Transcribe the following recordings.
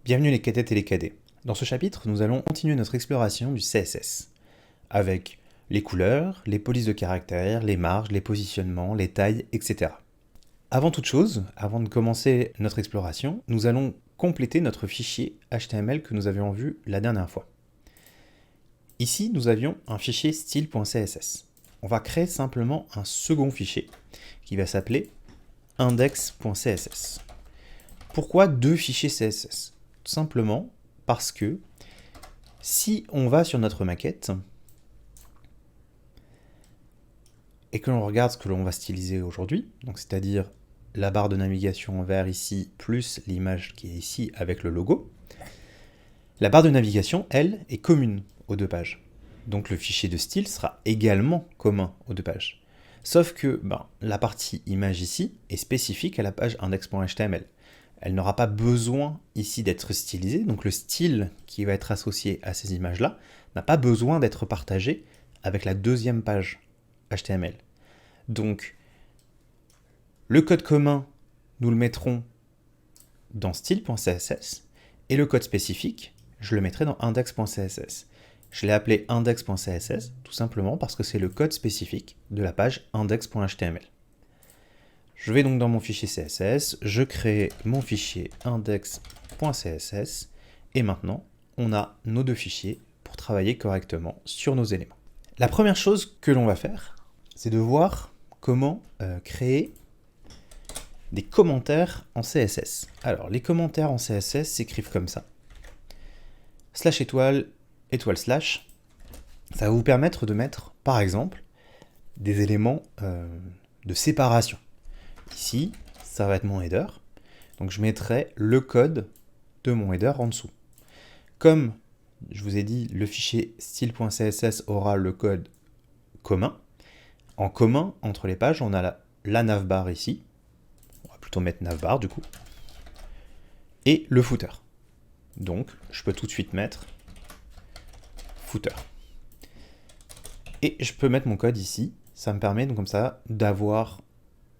Bienvenue les cadettes et les cadets. Dans ce chapitre, nous allons continuer notre exploration du CSS, avec les couleurs, les polices de caractères, les marges, les positionnements, les tailles, etc. Avant toute chose, avant de commencer notre exploration, nous allons compléter notre fichier HTML que nous avions vu la dernière fois. Ici, nous avions un fichier style.css. On va créer simplement un second fichier qui va s'appeler index.css. Pourquoi deux fichiers CSS ? Tout simplement parce que si on va sur notre maquette et que l'on regarde ce que l'on va styliser aujourd'hui, donc c'est-à-dire la barre de navigation en vert ici plus l'image qui est ici avec le logo, la barre de navigation, elle, est commune aux deux pages. Donc le fichier de style sera également commun aux deux pages. Sauf que la partie image ici est spécifique à la page index.html. Elle n'aura pas besoin ici d'être stylisée, donc le style qui va être associé à ces images-là n'a pas besoin d'être partagé avec la deuxième page HTML. Donc, le code commun, nous le mettrons dans style.css, et le code spécifique, je le mettrai dans index.css. Je l'ai appelé index.css, tout simplement parce que c'est le code spécifique de la page index.html. Je vais donc dans mon fichier CSS, je crée mon fichier index.css, et maintenant, on a nos deux fichiers pour travailler correctement sur nos éléments. La première chose que l'on va faire, c'est de voir comment créer des commentaires en CSS. Alors, les commentaires en CSS s'écrivent comme ça. / étoile, étoile slash, ça va vous permettre de mettre, par exemple, des éléments de séparation. Ici, ça va être mon header, donc je mettrai le code de mon header en dessous. Comme je vous ai dit, le fichier style.css aura le code commun. En commun, entre les pages, on a la navbar ici, on va plutôt mettre navbar du coup, et le footer. Donc, je peux tout de suite mettre footer. Et je peux mettre mon code ici, ça me permet donc comme ça d'avoir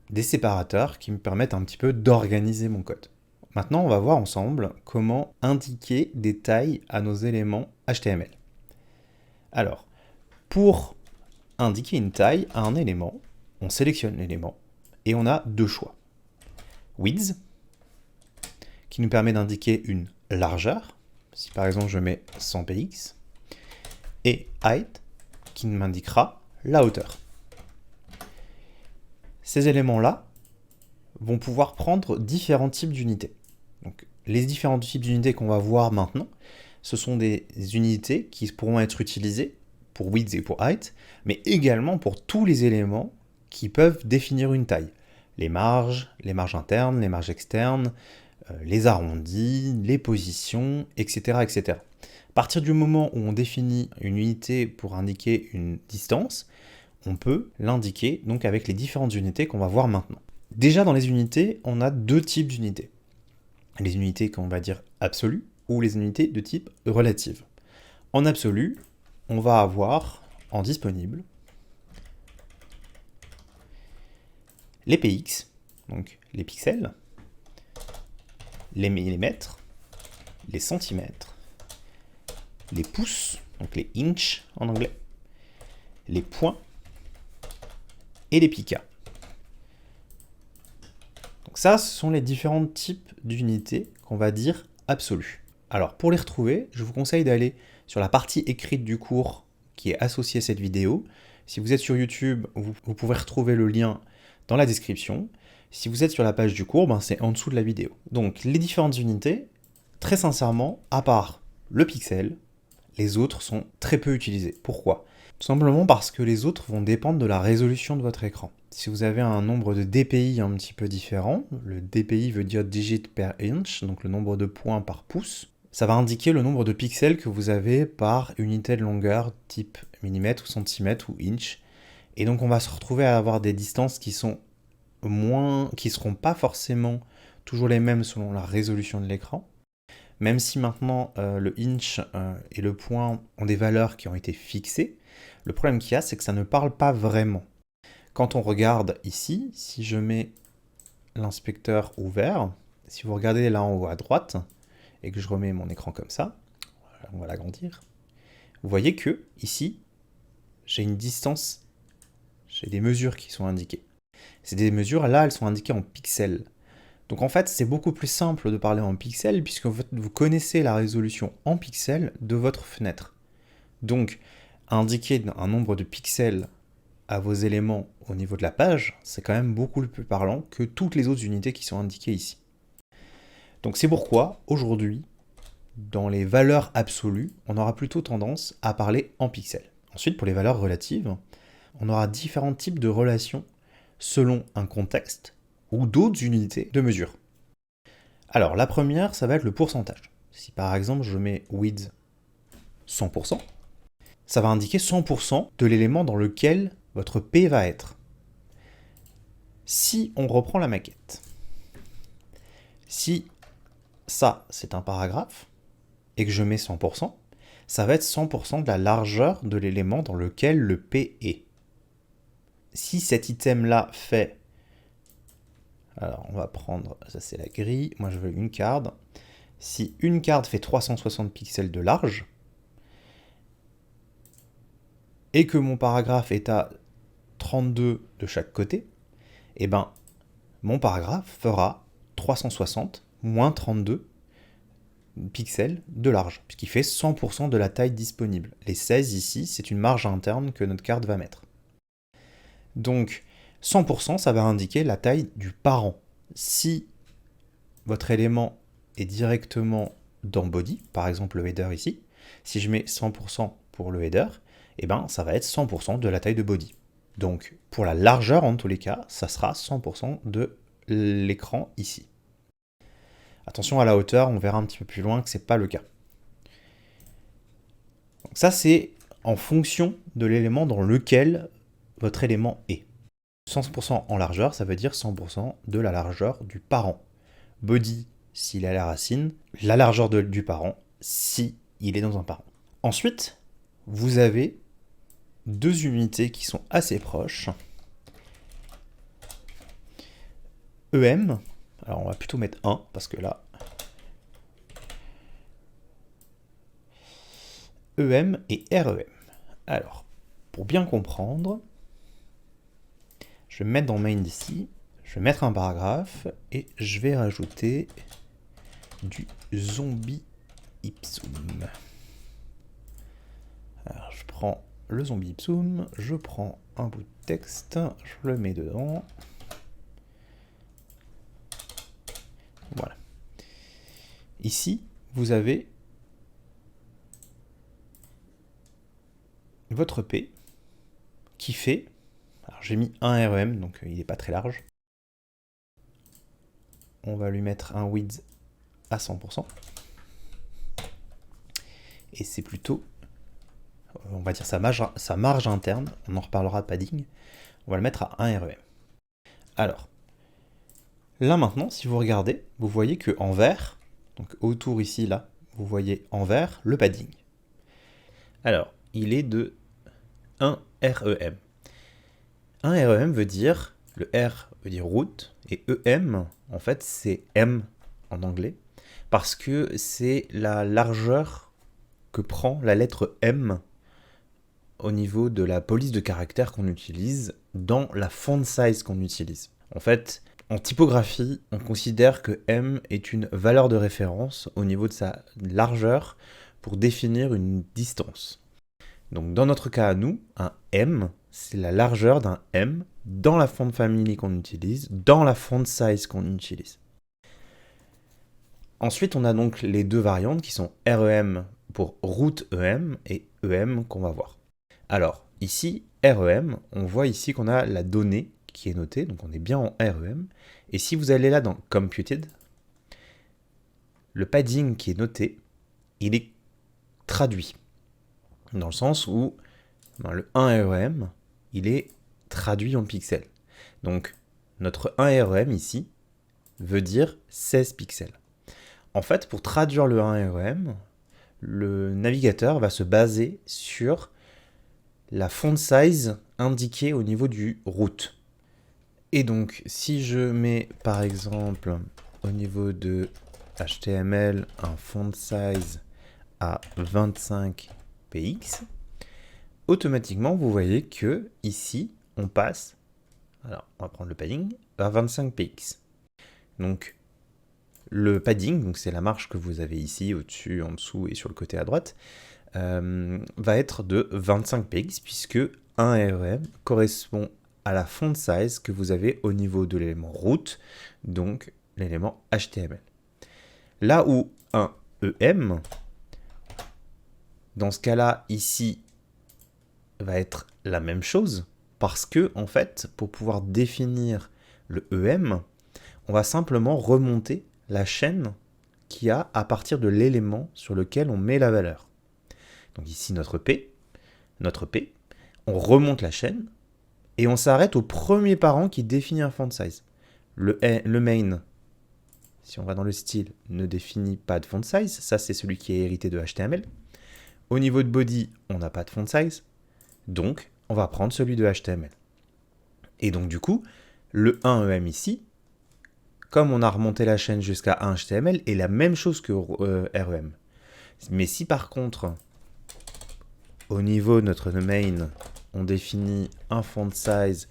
des séparateurs qui me permettent un petit peu d'organiser mon code. Maintenant, on va voir ensemble comment indiquer des tailles à nos éléments HTML. Alors, pour indiquer une taille à un élément, on sélectionne l'élément et on a deux choix. Width, qui nous permet d'indiquer une largeur, si par exemple je mets 100 px, et height, qui m'indiquera la hauteur. Ces éléments-là vont pouvoir prendre différents types d'unités. Donc, les différents types d'unités qu'on va voir maintenant, ce sont des unités qui pourront être utilisées pour width et pour height, mais également pour tous les éléments qui peuvent définir une taille. Les marges internes, les marges externes, les arrondis, les positions, etc., etc. À partir du moment où on définit une unité pour indiquer une distance, on peut l'indiquer donc avec les différentes unités qu'on va voir maintenant. Déjà dans les unités, on a deux types d'unités. Les unités qu'on va dire absolues ou les unités de type relative. En absolu, on va avoir en disponible les px, donc les pixels, les millimètres, les centimètres, les pouces, donc les inches en anglais, les points, et les picas. Donc ça, ce sont les différents types d'unités qu'on va dire absolues. Alors pour les retrouver, je vous conseille d'aller sur la partie écrite du cours qui est associée à cette vidéo. Si vous êtes sur YouTube, vous pouvez retrouver le lien dans la description. Si vous êtes sur la page du cours, c'est en dessous de la vidéo. Donc les différentes unités, très sincèrement, à part le pixel, les autres sont très peu utilisées. Pourquoi ? Tout simplement parce que les autres vont dépendre de la résolution de votre écran. Si vous avez un nombre de dpi un petit peu différent, le dpi veut dire digit per inch, donc le nombre de points par pouce, ça va indiquer le nombre de pixels que vous avez par unité de longueur type millimètre ou centimètre ou inch. Et donc on va se retrouver à avoir des distances qui seront pas forcément toujours les mêmes selon la résolution de l'écran. Même si maintenant le inch et le point ont des valeurs qui ont été fixées, le problème qu'il y a, c'est que ça ne parle pas vraiment. Quand on regarde ici, si je mets l'inspecteur ouvert, si vous regardez là en haut à droite, et que je remets mon écran comme ça, on va l'agrandir, vous voyez que ici, j'ai une distance, j'ai des mesures qui sont indiquées. Ces des mesures, là, elles sont indiquées en pixels. Donc en fait, c'est beaucoup plus simple de parler en pixels puisque vous connaissez la résolution en pixels de votre fenêtre. Donc, indiquer un nombre de pixels à vos éléments au niveau de la page, c'est quand même beaucoup plus parlant que toutes les autres unités qui sont indiquées ici. Donc c'est pourquoi, aujourd'hui, dans les valeurs absolues, on aura plutôt tendance à parler en pixels. Ensuite, pour les valeurs relatives, on aura différents types de relations selon un contexte ou d'autres unités de mesure. Alors, la première, ça va être le pourcentage. Si par exemple, je mets width 100%, ça va indiquer 100% de l'élément dans lequel votre P va être. Si on reprend la maquette, si ça, c'est un paragraphe, et que je mets 100%, ça va être 100% de la largeur de l'élément dans lequel le P est. Si cet item-là fait... Alors, on va prendre... Ça, c'est la grille. Moi, je veux une carte. Si une carte fait 360 pixels de large, et que mon paragraphe est à 32 de chaque côté, eh ben, mon paragraphe fera 360 moins 32 pixels de large, puisqu'il fait 100% de la taille disponible. Les 16 ici, c'est une marge interne que notre carte va mettre. Donc, 100%, ça va indiquer la taille du parent. Si votre élément est directement dans body, par exemple le header ici, si je mets 100% pour le header, eh ben, ça va être 100% de la taille de body. Donc, pour la largeur, en tous les cas, ça sera 100% de l'écran ici. Attention à la hauteur, on verra un petit peu plus loin que ce n'est pas le cas. Donc ça, c'est en fonction de l'élément dans lequel votre élément est. 100% en largeur, ça veut dire 100% de la largeur du parent. Body, s'il est à la racine, la largeur du parent, si il est dans un parent. Ensuite, vous avez deux unités qui sont assez proches. EM, alors on va plutôt mettre 1, parce que là... EM et REM. Alors, pour bien comprendre, je vais me mettre dans main d'ici, je vais mettre un paragraphe, et je vais rajouter du zombie ipsum. Alors, je prends le zombie ipsum, je prends un bout de texte, je le mets dedans. Voilà. Ici, vous avez votre P qui fait, alors j'ai mis un REM, donc il n'est pas très large. On va lui mettre un width à 100%. Et c'est plutôt, on va dire sa marge interne, on en reparlera de padding, on va le mettre à 1 REM. Alors, là maintenant, si vous regardez, vous voyez que en vert, donc autour ici, là, vous voyez en vert le padding. Alors, il est de 1 REM. 1 REM veut dire, le R veut dire route, et EM, en fait, c'est M en anglais, parce que c'est la largeur que prend la lettre M au niveau de la police de caractère qu'on utilise dans la font size qu'on utilise. En fait, en typographie, on considère que M est une valeur de référence au niveau de sa largeur pour définir une distance. Donc dans notre cas à nous, un M, c'est la largeur d'un M dans la font family qu'on utilise, dans la font size qu'on utilise. Ensuite, on a donc les deux variantes qui sont REM pour route EM et EM qu'on va voir. Alors, ici, REM, on voit ici qu'on a la donnée qui est notée, donc on est bien en REM. Et si vous allez là dans Computed, le padding qui est noté, il est traduit. Dans le sens où le 1 REM, il est traduit en pixels. Donc, notre 1 REM ici veut dire 16 pixels. En fait, pour traduire le 1 REM, le navigateur va se baser sur la font size indiquée au niveau du root. Et donc, si je mets par exemple au niveau de HTML un font size à 25 px, automatiquement, vous voyez que ici, on passe, alors on va prendre le padding, à 25 px. Donc, le padding, donc c'est la marge que vous avez ici, au-dessus, en dessous et sur le côté à droite, va être de 25 px, puisque un REM correspond à la font size que vous avez au niveau de l'élément root, donc l'élément HTML. Là où un EM, dans ce cas-là, ici, va être la même chose, parce que, en fait, pour pouvoir définir le EM, on va simplement remonter la chaîne qu'il y a à partir de l'élément sur lequel on met la valeur. Donc ici, notre P, on remonte la chaîne, et on s'arrête au premier parent qui définit un font size. Le main, si on va dans le style, ne définit pas de font size, ça c'est celui qui est hérité de HTML. Au niveau de body, on n'a pas de font size, donc on va prendre celui de HTML. Et donc du coup, le 1EM ici, comme on a remonté la chaîne jusqu'à 1 HTML, est la même chose que REM. Mais si par contre, au niveau de notre main, on définit un font size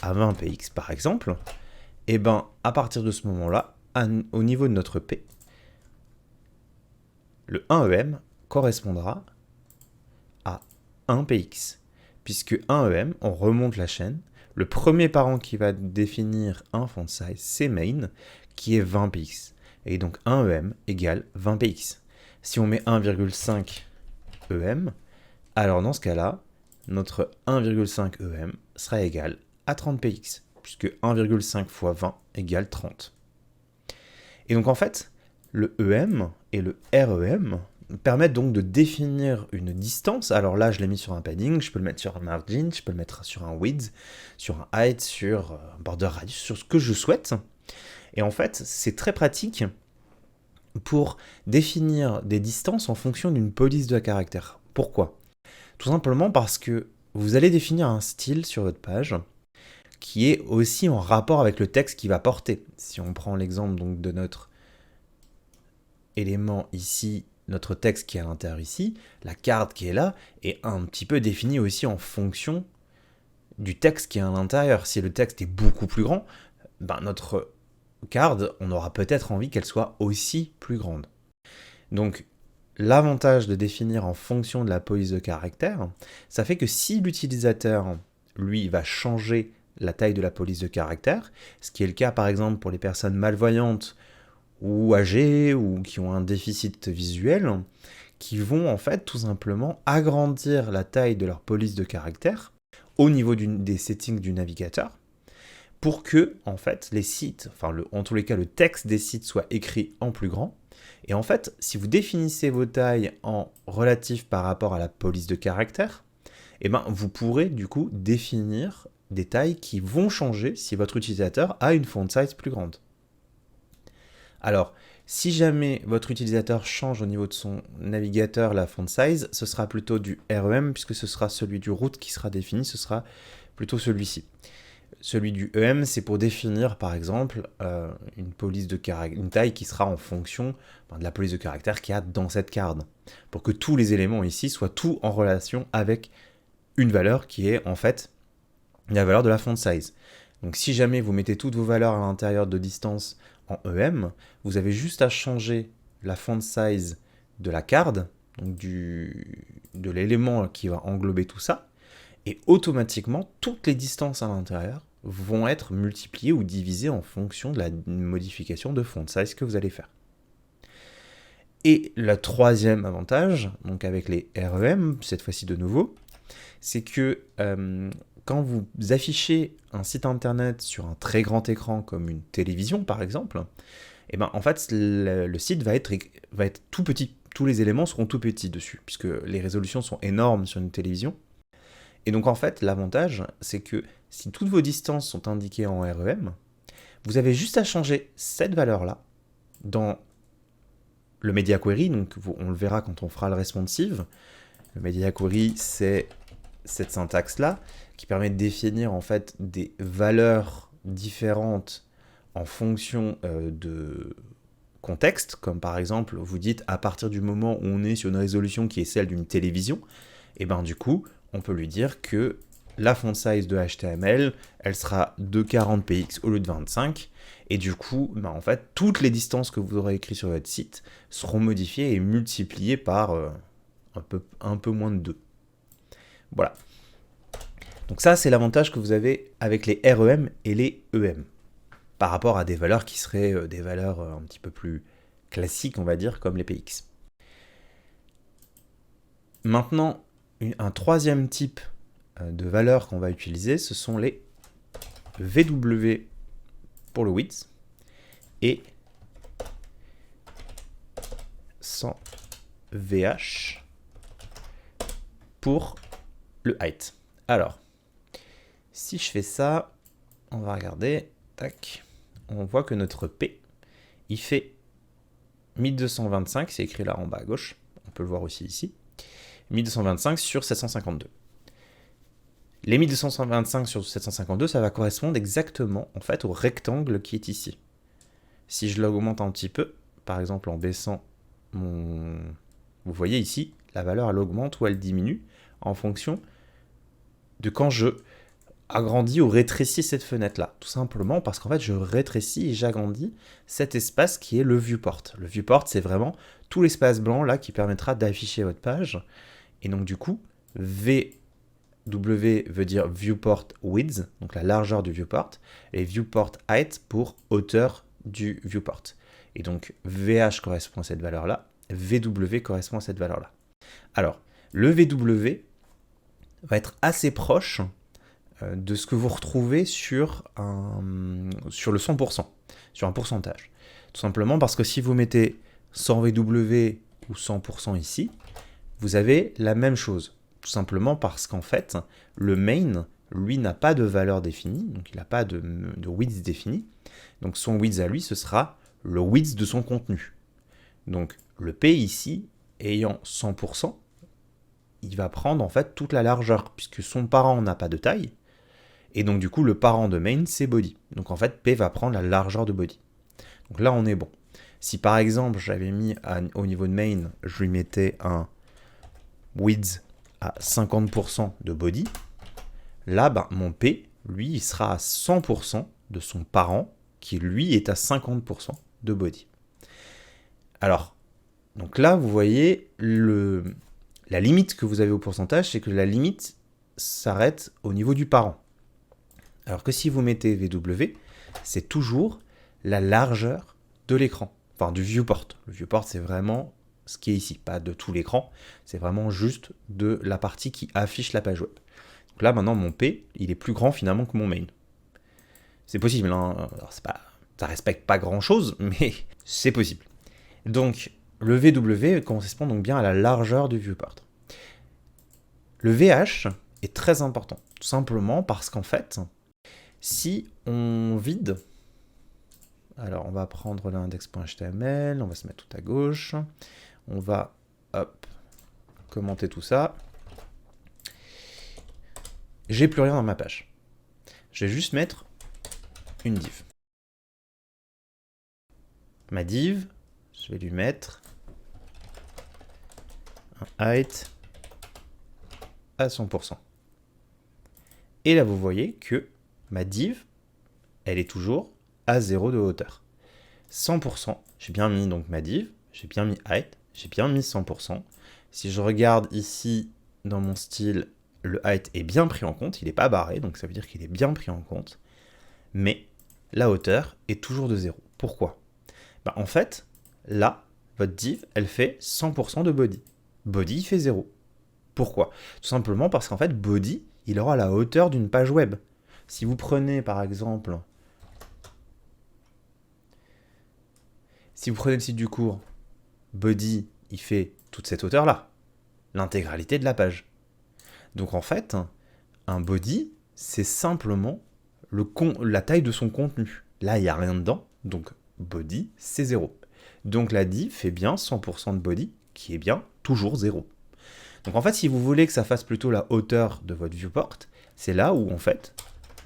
à 20 px par exemple, et ben à partir de ce moment-là, au niveau de notre P, le 1EM correspondra à 1 px, puisque 1EM, on remonte la chaîne, le premier parent qui va définir un font size, c'est main, qui est 20 px. Et donc 1EM égale 20 px. Si on met 1,5 EM, alors dans ce cas-là, notre 1,5 EM sera égal à 30 px, puisque 1,5 fois 20 égale 30. Et donc en fait, le EM et le REM permettent donc de définir une distance. Alors là, je l'ai mis sur un padding, je peux le mettre sur un margin, je peux le mettre sur un width, sur un height, sur un border radius, sur ce que je souhaite. Et en fait, c'est très pratique pour définir des distances en fonction d'une police de caractère. Pourquoi ? Tout simplement parce que vous allez définir un style sur votre page qui est aussi en rapport avec le texte qu'il va porter. Si on prend l'exemple donc de notre élément ici, notre texte qui est à l'intérieur ici, la carte qui est là, est un petit peu définie aussi en fonction du texte qui est à l'intérieur. Si le texte est beaucoup plus grand, ben notre carte, on aura peut-être envie qu'elle soit aussi plus grande. Donc, l'avantage de définir en fonction de la police de caractère, ça fait que si l'utilisateur, lui, va changer la taille de la police de caractère, ce qui est le cas par exemple pour les personnes malvoyantes ou âgées ou qui ont un déficit visuel, qui vont en fait tout simplement agrandir la taille de leur police de caractère au niveau des settings du navigateur pour que en fait les sites, en tous les cas le texte des sites soit écrit en plus grand. Et en fait, si vous définissez vos tailles en relatif par rapport à la police de caractère, eh ben, vous pourrez du coup définir des tailles qui vont changer si votre utilisateur a une font size plus grande. Alors, si jamais votre utilisateur change au niveau de son navigateur la font size, ce sera plutôt du REM, puisque ce sera celui du root qui sera défini, ce sera plutôt celui-ci. Celui du EM, c'est pour définir, par exemple, une taille qui sera en fonction de la police de caractère qu'il y a dans cette carte, pour que tous les éléments ici soient tout en relation avec une valeur qui est en fait la valeur de la font size. Donc si jamais vous mettez toutes vos valeurs à l'intérieur de distance en EM, vous avez juste à changer la font size de la carte, donc de l'élément qui va englober tout ça, et automatiquement, toutes les distances à l'intérieur vont être multipliées ou divisées en fonction de la modification de font size que vous allez faire. Et le troisième avantage, donc avec les REM, cette fois-ci de nouveau, c'est que quand vous affichez un site internet sur un très grand écran comme une télévision par exemple, et ben, en fait le site va être tout petit. Tous les éléments seront tout petits dessus, puisque les résolutions sont énormes sur une télévision. Et donc en fait, l'avantage, c'est que si toutes vos distances sont indiquées en REM, vous avez juste à changer cette valeur-là dans le Media Query, donc on le verra quand on fera le responsive. Le Media Query, c'est cette syntaxe-là qui permet de définir en fait des valeurs différentes en fonction contexte, comme par exemple, vous dites à partir du moment où on est sur une résolution qui est celle d'une télévision, et ben du coup, on peut lui dire que la font size de HTML, elle sera de 40 px au lieu de 25, et du coup, ben en fait, toutes les distances que vous aurez écrites sur votre site seront modifiées et multipliées par un peu moins de 2. Voilà. Donc ça, c'est l'avantage que vous avez avec les REM et les EM, par rapport à des valeurs qui seraient des valeurs un petit peu plus classiques, on va dire, comme les PX. Maintenant, un troisième type de valeurs qu'on va utiliser, ce sont les VW pour le width et sans VH pour le height. Alors, si je fais ça, on va regarder, tac, on voit que notre P, il fait 1225, c'est écrit là en bas à gauche, on peut le voir aussi ici, 1225 sur 752. Les 1225 sur 752, ça va correspondre exactement en fait au rectangle qui est ici. Si je l'augmente un petit peu, par exemple en baissant mon... Vous voyez ici, la valeur elle augmente ou elle diminue en fonction de quand je agrandis ou rétrécis cette fenêtre-là. Tout simplement parce qu'en fait, je rétrécis et j'agrandis cet espace qui est le viewport. Le viewport, c'est vraiment tout l'espace blanc là qui permettra d'afficher votre page. Et donc du coup, VW veut dire viewport width, donc la largeur du viewport, et viewport height pour hauteur du viewport. Et donc VH correspond à cette valeur-là, VW correspond à cette valeur-là. Alors, le VW va être assez proche de ce que vous retrouvez sur le 100%, sur un pourcentage. Tout simplement parce que si vous mettez 100 VW ou 100% ici, vous avez la même chose. Tout simplement parce qu'en fait, le main, lui, n'a pas de valeur définie, donc il n'a pas de width définie. Donc son width à lui, ce sera le width de son contenu. Donc le P ici, ayant 100%, il va prendre en fait toute la largeur, puisque son parent n'a pas de taille, et donc du coup le parent de main c'est body. Donc en fait P va prendre la largeur de body. Donc là on est bon. Si par exemple j'avais mis au niveau de main, je lui mettais un width à 50% de body, là ben, mon P, lui, il sera à 100% de son parent, qui lui est à 50% de body. Alors, donc là, vous voyez, la limite que vous avez au pourcentage, c'est que la limite s'arrête au niveau du parent. Alors que si vous mettez VW, c'est toujours la largeur de l'écran, enfin du viewport. Le viewport, c'est vraiment ce qui est ici, pas de tout l'écran, c'est vraiment juste de la partie qui affiche la page web. Donc là, maintenant, mon P, il est plus grand finalement que mon main. C'est possible, hein. Alors, ça respecte pas grand-chose, mais c'est possible. Donc, le VW correspond donc bien à la largeur du viewport. Le VH est très important, tout simplement parce qu'en fait, si on vide, alors on va prendre l'index.html, on va se mettre tout à gauche, on va, hop, commenter tout ça. J'ai plus rien dans ma page. Je vais juste mettre une div. Ma div, je vais lui mettre un height à 100%. Et là, vous voyez que ma div, elle est toujours à 0 de hauteur. 100%, j'ai bien mis donc ma div, j'ai bien mis height, j'ai bien mis 100%. Si je regarde ici dans mon style, le height est bien pris en compte, il n'est pas barré, donc ça veut dire qu'il est bien pris en compte. Mais la hauteur est toujours de 0. Pourquoi ? Ben, en fait, là, votre div, elle fait 100% de body. Body, il fait 0. Pourquoi ? Tout simplement parce qu'en fait, body, il aura la hauteur d'une page web. Si vous prenez, par exemple, le site du cours, body, il fait toute cette hauteur-là. L'intégralité de la page. Donc en fait, un body, c'est simplement la taille de son contenu. Là, il n'y a rien dedans, donc body, c'est 0. Donc la div fait bien 100% de body, qui est bien toujours 0. Donc en fait, si vous voulez que ça fasse plutôt la hauteur de votre viewport, c'est là où en fait,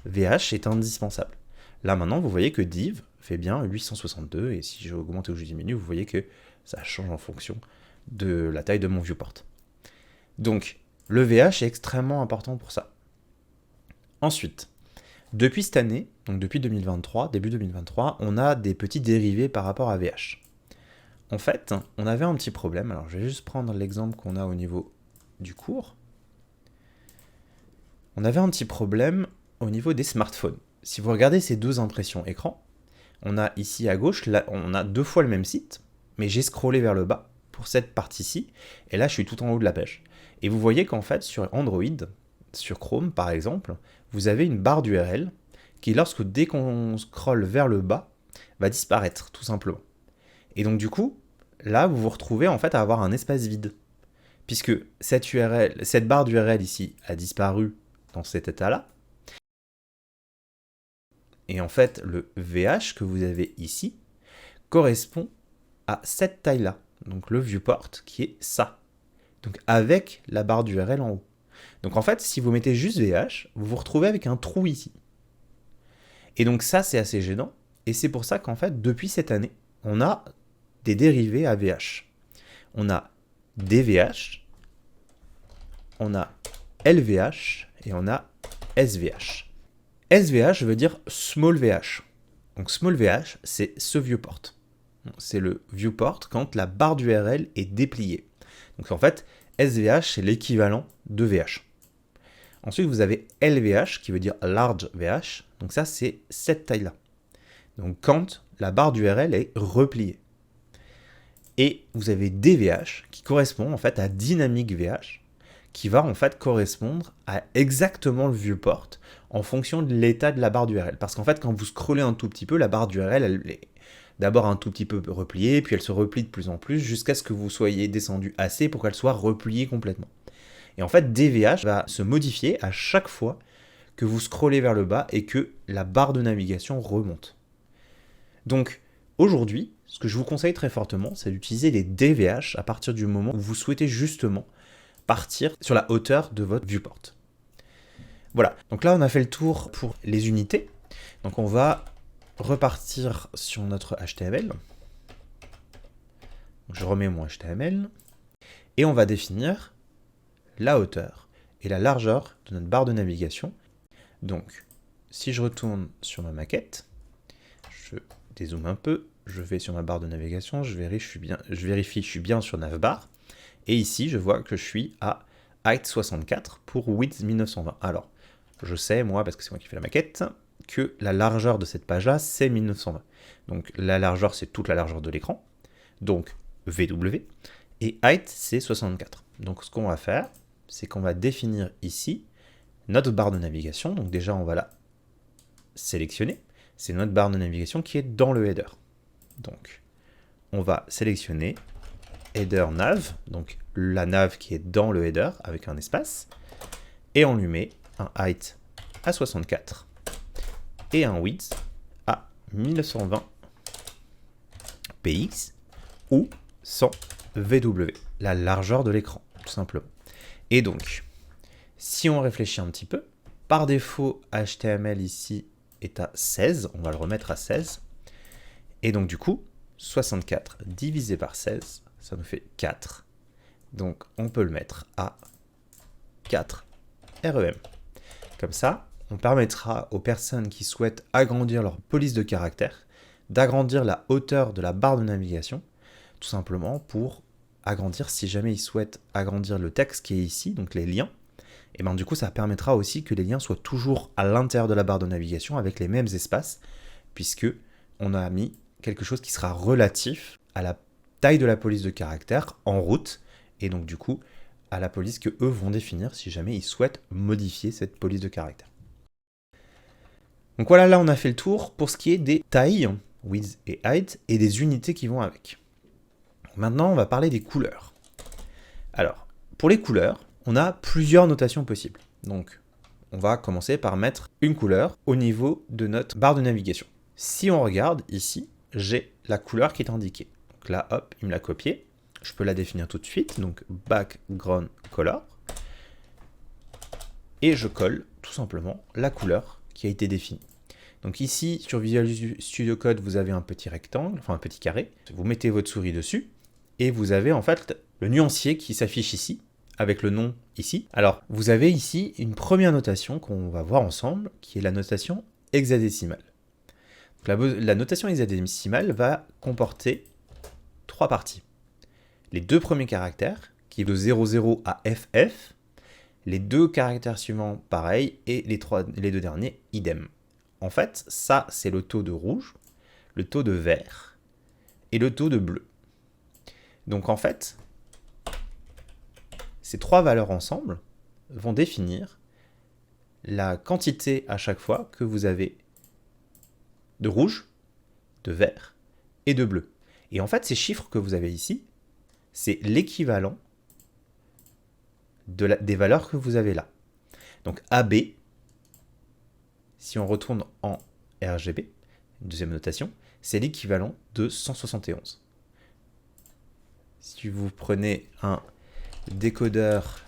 VH est indispensable. Là maintenant, vous voyez que div fait bien 862, et si j'augmente ou je diminue, vous voyez que ça change en fonction de la taille de mon viewport. Donc, le VH est extrêmement important pour ça. Ensuite, depuis cette année, donc depuis 2023, début 2023, on a des petits dérivés par rapport à VH. En fait, on avait un petit problème. Alors, je vais juste prendre l'exemple qu'on a au niveau du cours. On avait un petit problème au niveau des smartphones. Si vous regardez ces deux impressions écran, on a ici à gauche, là, on a 2 fois le même site, mais j'ai scrollé vers le bas pour cette partie-ci, et là, je suis tout en haut de la page. Et vous voyez qu'en fait, sur Android, sur Chrome par exemple, vous avez une barre d'URL qui, dès qu'on scrolle vers le bas, va disparaître, tout simplement. Et donc du coup, là, vous vous retrouvez en fait à avoir un espace vide. Puisque cette barre d'URL ici a disparu dans cet état-là. Et en fait, le VH que vous avez ici correspond à cette taille-là. Donc le viewport qui est ça. Donc avec la barre d'URL en haut. Donc en fait, si vous mettez juste VH, vous vous retrouvez avec un trou ici. Et donc ça, c'est assez gênant. Et c'est pour ça qu'en fait, depuis cette année, on a des dérivés à VH. On a DVH, on a LVH et on a SVH. SVH veut dire small VH. Donc small VH, c'est ce viewport. C'est le viewport quand la barre d'URL est dépliée. Donc en fait, SVH, c'est l'équivalent de VH. Ensuite, vous avez LVH, qui veut dire large VH. Donc ça, c'est cette taille-là. Donc quand la barre d'URL est repliée. Et vous avez DVH, qui correspond en fait à dynamic VH, qui va en fait correspondre à exactement le viewport en fonction de l'état de la barre d'URL. Parce qu'en fait, quand vous scrollez un tout petit peu, la barre d'URL, elle est d'abord un tout petit peu repliée, puis elle se replie de plus en plus, jusqu'à ce que vous soyez descendu assez pour qu'elle soit repliée complètement. Et en fait, DVH va se modifier à chaque fois que vous scrollez vers le bas et que la barre de navigation remonte. Donc, aujourd'hui, ce que je vous conseille très fortement, c'est d'utiliser les DVH à partir du moment où vous souhaitez justement partir sur la hauteur de votre viewport. Voilà, donc là on a fait le tour pour les unités. Donc on va repartir sur notre HTML. Je remets mon HTML. Et on va définir la hauteur et la largeur de notre barre de navigation. Donc, si je retourne sur ma maquette, je dézoome un peu, je vais sur ma barre de navigation, je vérifie, je suis bien sur navbar. Et ici, je vois que je suis à height 64 pour width 1920. Alors, je sais, moi, parce que c'est moi qui fais la maquette, que la largeur de cette page-là, c'est 1920. Donc, la largeur, c'est toute la largeur de l'écran. Donc, VW. Et height, c'est 64. Donc, ce qu'on va faire, c'est qu'on va définir ici notre barre de navigation. Donc, déjà, on va la sélectionner. C'est notre barre de navigation qui est dans le header. Donc, on va sélectionner header nav, donc la nav qui est dans le header avec un espace, et on lui met un height à 64 et un width à 1920 px ou 100 VW, la largeur de l'écran, tout simplement. Et donc, si on réfléchit un petit peu, par défaut, HTML ici est à 16, on va le remettre à 16, et donc du coup, 64 divisé par 16, ça nous fait 4. Donc on peut le mettre à 4 REM. Comme ça, on permettra aux personnes qui souhaitent agrandir leur police de caractère d'agrandir la hauteur de la barre de navigation, tout simplement pour agrandir, si jamais ils souhaitent agrandir le texte qui est ici, donc les liens, et bien du coup ça permettra aussi que les liens soient toujours à l'intérieur de la barre de navigation avec les mêmes espaces, puisque on a mis quelque chose qui sera relatif à la taille de la police de caractère en route, et donc du coup à la police que eux vont définir si jamais ils souhaitent modifier cette police de caractère. Donc voilà, là on a fait le tour pour ce qui est des tailles, width et height, et des unités qui vont avec. Maintenant on va parler des couleurs. Alors, pour les couleurs, on a plusieurs notations possibles. Donc on va commencer par mettre une couleur au niveau de notre barre de navigation. Si on regarde ici, j'ai la couleur qui est indiquée. Donc là, hop, il me l'a copié. Je peux la définir tout de suite, donc background color. Et je colle tout simplement la couleur qui a été définie. Donc ici, sur Visual Studio Code, vous avez un petit rectangle, enfin un petit carré. Vous mettez votre souris dessus et vous avez en fait le nuancier qui s'affiche ici, avec le nom ici. Alors, vous avez ici une première notation qu'on va voir ensemble, qui est la notation hexadécimale. Donc, la notation hexadécimale va comporter 3 parties. Les 2 premiers caractères, qui vont de 00 à FF, les 2 caractères suivants, pareil, et les 2 derniers, idem. En fait, ça, c'est le taux de rouge, le taux de vert et le taux de bleu. Donc, en fait, ces 3 valeurs ensemble vont définir la quantité à chaque fois que vous avez de rouge, de vert et de bleu. Et en fait, ces chiffres que vous avez ici, c'est l'équivalent des valeurs que vous avez là. Donc AB, si on retourne en RGB, deuxième notation, c'est l'équivalent de 171. Si vous prenez un décodeur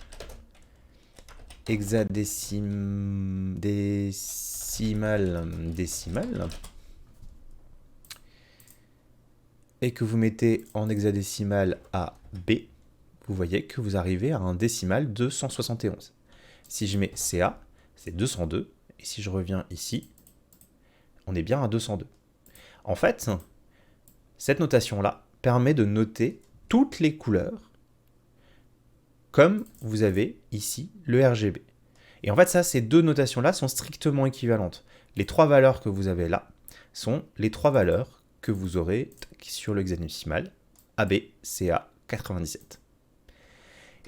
hexadécimal, et que vous mettez en hexadécimal à B, vous voyez que vous arrivez à un décimal de 171. Si je mets CA, c'est 202, et si je reviens ici, on est bien à 202. En fait, cette notation-là permet de noter toutes les couleurs comme vous avez ici le RGB. Et en fait, ça, ces 2 notations-là sont strictement équivalentes. Les 3 valeurs que vous avez là sont les 3 valeurs que vous aurez sur le hexadécimal AB, CA, 97.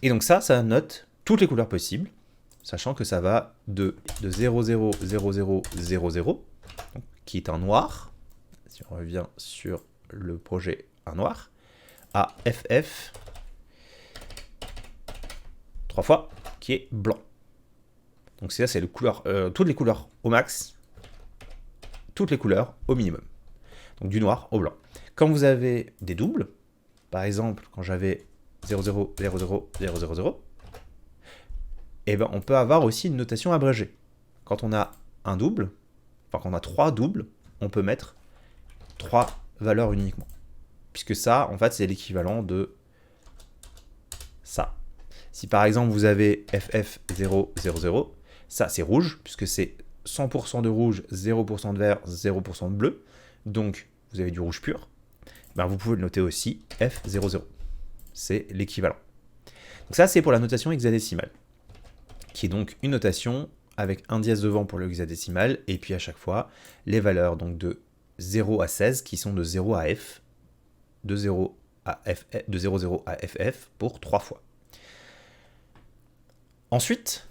Et donc ça note toutes les couleurs possibles, sachant que ça va de 000000, qui est un noir, si on revient sur le projet un noir, à FF, 3 fois, qui est blanc. Donc ça, c'est toutes les couleurs au max, toutes les couleurs au minimum. Donc du noir au blanc. Quand vous avez des doubles, par exemple, quand j'avais 0000000, eh ben, on peut avoir aussi une notation abrégée. Quand on a un double, enfin quand on a 3 doubles, on peut mettre 3 valeurs uniquement. Puisque ça, en fait, c'est l'équivalent de ça. Si par exemple vous avez FF000, ça c'est rouge, puisque c'est 100% de rouge, 0% de vert, 0% de bleu. Donc vous avez du rouge pur. Ben, vous pouvez le noter aussi F00. C'est l'équivalent. Donc ça, c'est pour la notation hexadécimale, qui est donc une notation avec un dièse devant pour le hexadécimal, et puis à chaque fois, les valeurs donc de 0 à 16, qui sont de 0 à F, de 00 à FF pour 3 fois. Ensuite,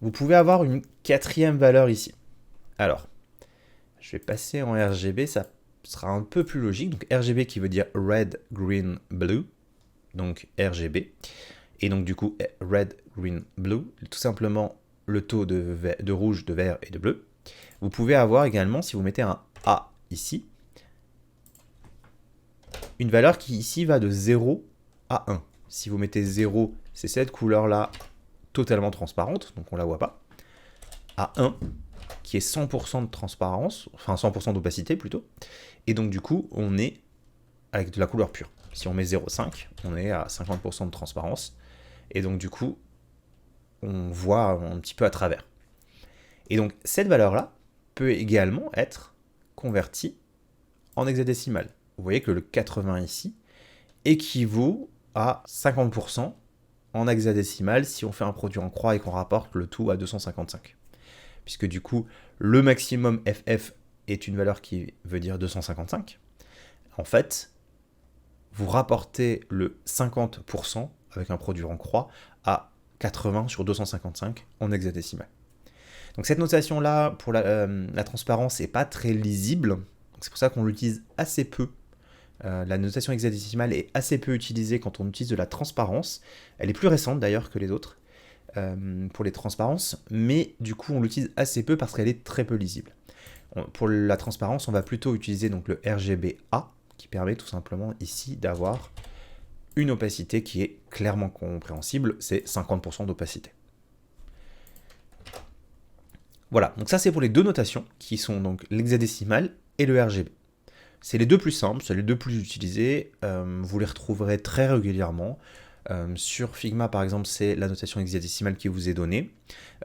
vous pouvez avoir une 4e valeur ici. Alors, je vais passer en RGB, ça sera un peu plus logique. Donc RGB qui veut dire Red, Green, Blue. Donc RGB. Et donc du coup, Red, Green, Blue, tout simplement le taux de rouge, de vert et de bleu. Vous pouvez avoir également, si vous mettez un A ici, une valeur qui ici va de 0 à 1. Si vous mettez 0, c'est cette couleur-là totalement transparente, donc on ne la voit pas. À 1, qui est 100% de transparence, enfin 100% d'opacité plutôt. Et donc du coup, on est avec de la couleur pure. Si on met 0,5, on est à 50% de transparence. Et donc du coup, on voit un petit peu à travers. Et donc cette valeur-là peut également être convertie en hexadécimal. Vous voyez que le 80 ici équivaut à 50% en hexadécimal si on fait un produit en croix et qu'on rapporte le tout à 255. Puisque du coup, le maximum FF est une valeur qui veut dire 255. En fait, vous rapportez le 50% avec un produit en croix à 80 sur 255 en hexadécimal. Donc cette notation-là, pour la transparence, n'est pas très lisible. C'est pour ça qu'on l'utilise assez peu. La notation hexadécimale est assez peu utilisée quand on utilise de la transparence. Elle est plus récente d'ailleurs que les autres pour les transparences, mais du coup on l'utilise assez peu parce qu'elle est très peu lisible. Pour la transparence, on va plutôt utiliser donc le RGBA, qui permet tout simplement ici d'avoir une opacité qui est clairement compréhensible, c'est 50% d'opacité. Voilà, donc ça c'est pour les deux notations qui sont donc l'hexadécimal et le RGB. C'est les deux plus simples, c'est les deux plus utilisés, vous les retrouverez très régulièrement. Sur Figma par exemple, c'est la notation hexadécimale qui vous est donnée.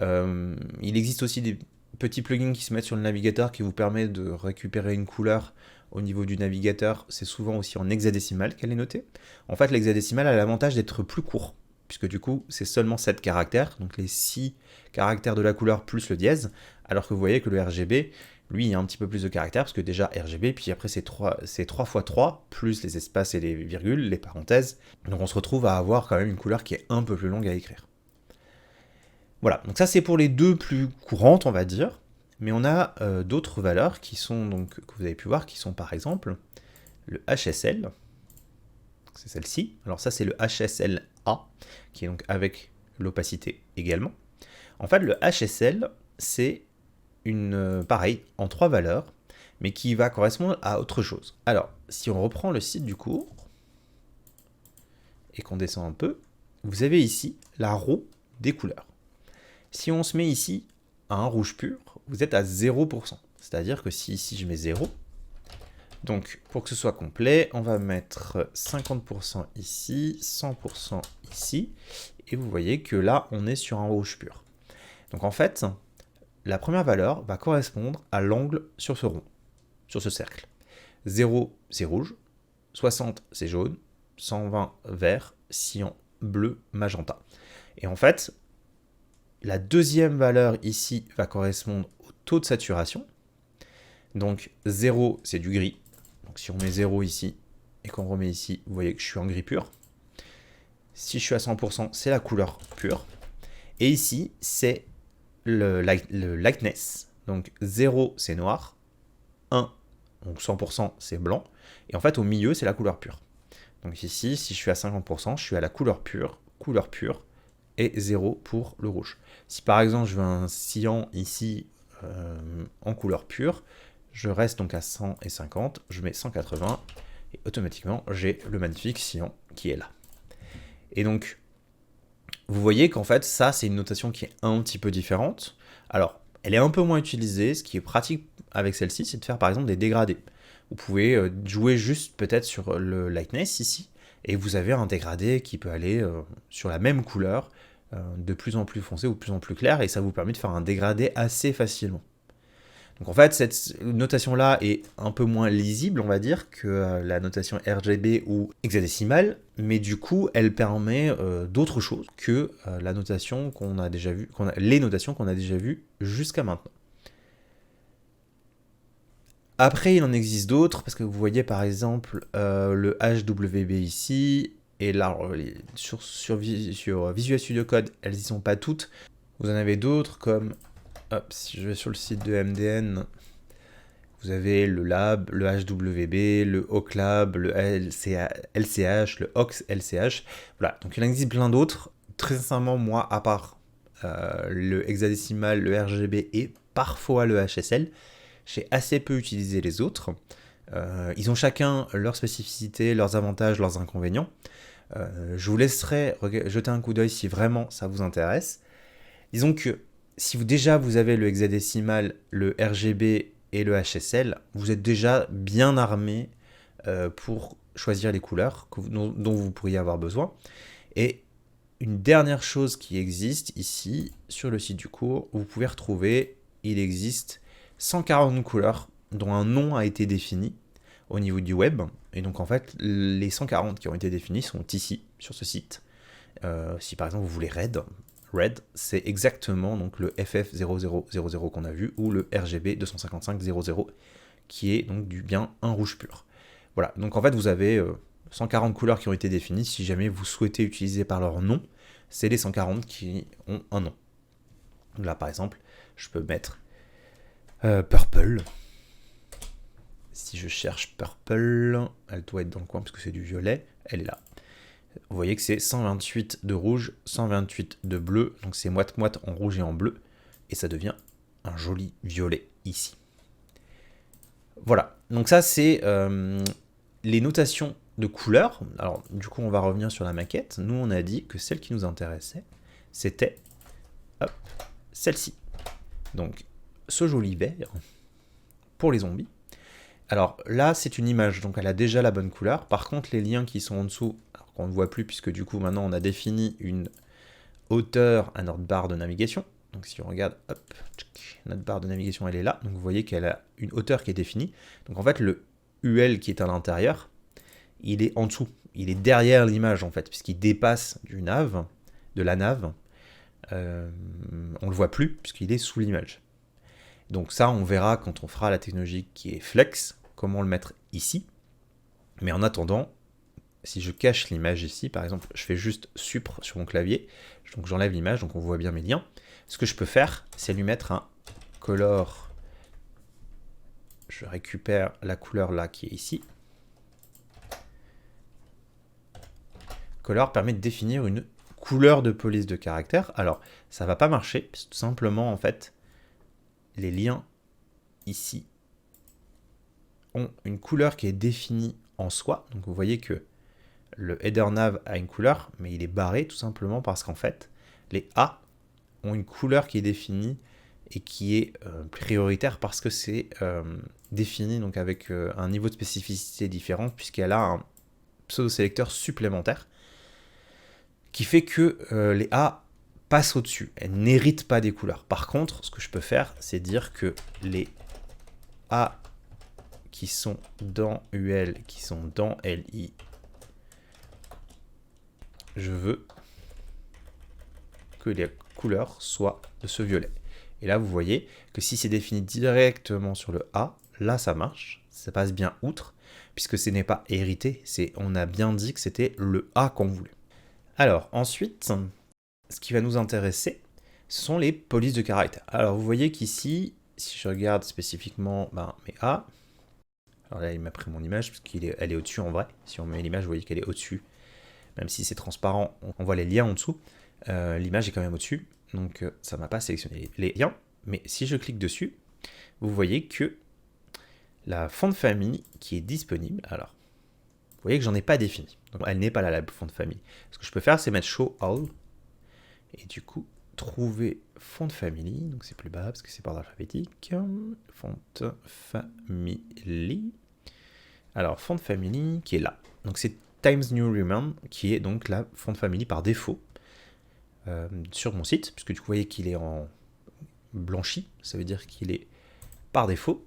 Il existe aussi des petits plugins qui se mettent sur le navigateur qui vous permettent de récupérer une couleur au niveau du navigateur. C'est souvent aussi en hexadécimal qu'elle est notée. En fait, l'hexadécimal a l'avantage d'être plus court, puisque du coup, c'est seulement 7 caractères, donc les 6 caractères de la couleur plus le dièse, alors que vous voyez que le RGB, lui, il y a un petit peu plus de caractères, parce que déjà RGB, puis après c'est 3 x 3, plus les espaces et les virgules, les parenthèses, donc on se retrouve à avoir quand même une couleur qui est un peu plus longue à écrire. Voilà, donc ça c'est pour les deux plus courantes, on va dire, mais on a d'autres valeurs qui sont, donc, que vous avez pu voir, qui sont par exemple le HSL, c'est celle-ci, alors ça c'est le HSLA, qui est donc avec l'opacité également. En fait, le HSL, c'est pareil, en 3 valeurs, mais qui va correspondre à autre chose. Alors, si on reprend le site du cours, et qu'on descend un peu, vous avez ici la roue des couleurs. Si on se met ici à un rouge pur, vous êtes à 0%. C'est-à-dire que si ici je mets 0, donc pour que ce soit complet, on va mettre 50% ici, 100% ici, et vous voyez que là, on est sur un rouge pur. Donc en fait, la première valeur va correspondre à l'angle sur ce rond, sur ce cercle. 0, c'est rouge, 60, c'est jaune, 120, vert, cyan, bleu, magenta. Et en fait, la deuxième valeur ici va correspondre au taux de saturation. Donc 0, c'est du gris. Donc si on met 0 ici et qu'on remet ici, vous voyez que je suis en gris pur. Si je suis à 100%, c'est la couleur pure. Et ici, c'est le lightness. Donc 0, c'est noir. 1, donc 100%, c'est blanc. Et en fait, au milieu, c'est la couleur pure. Donc ici, si je suis à 50%, je suis à la couleur pure, et 0 pour le rouge. Si par exemple, je veux un cyan ici en couleur pure, je reste donc à 100 et 50, je mets 180, et automatiquement, j'ai le magnifique cyan qui est là. Et donc, vous voyez qu'en fait, ça, c'est une notation qui est un petit peu différente. Alors, elle est un peu moins utilisée. Ce qui est pratique avec celle-ci, c'est de faire par exemple des dégradés. Vous pouvez jouer juste peut-être sur le lightness ici, et vous avez un dégradé qui peut aller sur la même couleur, de plus en plus foncé ou de plus en plus clair, et ça vous permet de faire un dégradé assez facilement. Donc en fait, cette notation-là est un peu moins lisible, on va dire, que la notation RGB ou hexadécimale, mais du coup, elle permet d'autres choses que la notation qu'on a déjà vue, les notations qu'on a déjà vues jusqu'à maintenant. Après, il en existe d'autres, parce que vous voyez par exemple le HWB ici, et là, sur Visual Studio Code, elles n'y sont pas toutes. Vous en avez d'autres comme, hop, si je vais sur le site de MDN, vous avez le Lab, le HWB, le OCLab, le LCH, le OX LCH. Voilà, donc il en existe plein d'autres. Très sincèrement, moi, à part le hexadécimal, le RGB et parfois le HSL, j'ai assez peu utilisé les autres. Ils ont chacun leurs spécificités, leurs avantages, leurs inconvénients. Je vous laisserai jeter un coup d'œil si vraiment ça vous intéresse. Disons que si vous avez le hexadécimal, le RGB et le HSL, vous êtes déjà bien armé pour choisir les couleurs dont vous pourriez avoir besoin. Et une dernière chose qui existe ici, sur le site du cours, vous pouvez retrouver, il existe 140 couleurs dont un nom a été défini au niveau du web. Et donc en fait, les 140 qui ont été définis sont ici, sur ce site. Si par exemple vous voulez Red, c'est exactement donc le FF0000 qu'on a vu, ou le RGB 25500, qui est donc bien un rouge pur. Voilà, donc en fait vous avez 140 couleurs qui ont été définies. Si jamais vous souhaitez utiliser par leur nom, c'est les 140 qui ont un nom. Là par exemple, je peux mettre Purple. Si je cherche Purple, elle doit être dans le coin parce que c'est du violet, elle est là. Vous voyez que c'est 128 de rouge, 128 de bleu, donc c'est moite-moite en rouge et en bleu, et ça devient un joli violet ici. Voilà, donc ça c'est les notations de couleurs. Alors du coup on va revenir sur la maquette. Nous on a dit que celle qui nous intéressait, c'était celle-ci. Donc ce joli vert pour les zombies. Alors là, c'est une image, donc elle a déjà la bonne couleur. Par contre, les liens qui sont en dessous, alors qu'on ne voit plus puisque du coup maintenant on a défini une hauteur à notre barre de navigation. Donc si on regarde, hop, notre barre de navigation elle est là. Donc vous voyez qu'elle a une hauteur qui est définie. Donc en fait, le UL qui est à l'intérieur, il est en dessous. Il est derrière l'image en fait, puisqu'il dépasse de la nave. On ne le voit plus puisqu'il est sous l'image. Donc ça, on verra quand on fera la technologie qui est flex, comment le mettre ici. Mais en attendant, si je cache l'image ici, par exemple, je fais juste supr sur mon clavier, donc j'enlève l'image, donc on voit bien mes liens. Ce que je peux faire, c'est lui mettre un color. Je récupère la couleur là qui est ici. Color permet de définir une couleur de police de caractère. Alors, ça va pas marcher, parce que tout simplement, en fait, les liens ici ont une couleur qui est définie en soi. Donc vous voyez que le header nav a une couleur, mais il est barré tout simplement parce qu'en fait, les A ont une couleur qui est définie et qui est prioritaire parce que c'est défini donc avec un niveau de spécificité différent puisqu'elle a un pseudo-sélecteur supplémentaire qui fait que les A passent au-dessus. Elles n'héritent pas des couleurs. Par contre, ce que je peux faire, c'est dire que les A qui sont dans UL, qui sont dans LI, je veux que les couleurs soient de ce violet. Et là, vous voyez que si c'est défini directement sur le A, là, ça marche. Ça passe bien outre, puisque ce n'est pas hérité. On a bien dit que c'était le A qu'on voulait. Alors, ensuite, ce qui va nous intéresser, ce sont les polices de caractère. Alors, vous voyez qu'ici, si je regarde spécifiquement mes A, alors là, il m'a pris mon image, parce qu'elle est au-dessus en vrai. Si on met l'image, vous voyez qu'elle est au-dessus. Même si c'est transparent, on voit les liens en dessous. L'image est quand même au-dessus, donc ça ne m'a pas sélectionné les liens. Mais si je clique dessus, vous voyez que la font de famille qui est disponible, alors, vous voyez que j'en ai pas défini. Donc elle n'est pas là, la font de famille. Ce que je peux faire, c'est mettre show all, et du coup, trouver font de famille, donc c'est plus bas parce que c'est par ordre alphabétique. Font family. Alors, font family qui est là. Donc c'est Times New Roman qui est donc la font family par défaut sur mon site, puisque vous voyez qu'il est en blanchi, ça veut dire qu'il est par défaut.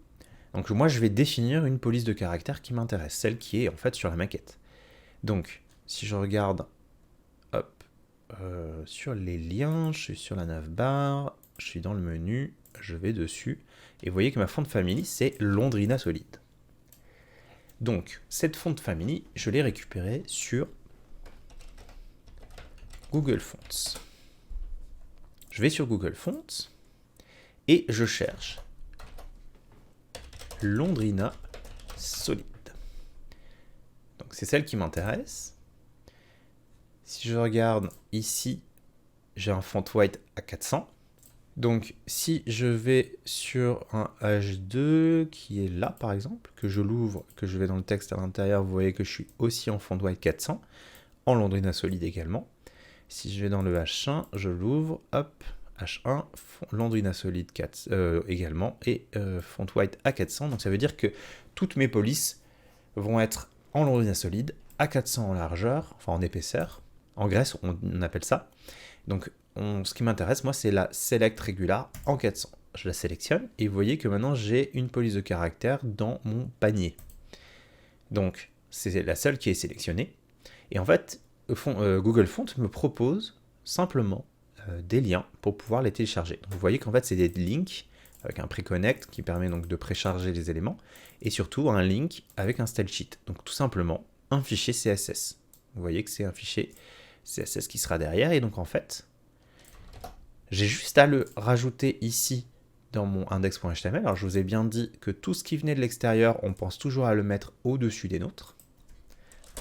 Donc moi je vais définir une police de caractère qui m'intéresse, celle qui est en fait sur la maquette. Donc si je regarde hop, sur les liens, je suis sur la navbar, je suis dans le menu, je vais dessus, et vous voyez que ma font family c'est Londrina Solid. Donc cette font family, je l'ai récupérée sur Google Fonts. Je vais sur Google Fonts et je cherche Londrina Solid. Donc c'est celle qui m'intéresse. Si je regarde ici, j'ai un font white à 400. Donc si je vais sur un H2 qui est là par exemple, que je l'ouvre, que je vais dans le texte à l'intérieur, vous voyez que je suis aussi en font white 400, en Londrina Solid également. Si je vais dans le H1, je l'ouvre, hop, H1, Londrina Solid 4 également, et font white à 400. Donc ça veut dire que toutes mes polices vont être en Londrina Solid, à 400 en largeur, enfin en épaisseur. En Grèce, on appelle ça. Donc ce qui m'intéresse, moi, c'est la Select Regular en 400. Je la sélectionne, et vous voyez que maintenant, j'ai une police de caractère dans mon panier. Donc, c'est la seule qui est sélectionnée. Et en fait, Google Fonts me propose simplement des liens pour pouvoir les télécharger. Donc, vous voyez qu'en fait, c'est des links avec un pre-connect qui permet donc de précharger les éléments et surtout un link avec un style sheet. Donc, tout simplement, un fichier CSS. Vous voyez que c'est un fichier CSS qui sera derrière. Et donc, en fait, j'ai juste à le rajouter ici dans mon index.html. Alors, je vous ai bien dit que tout ce qui venait de l'extérieur, on pense toujours à le mettre au-dessus des nôtres.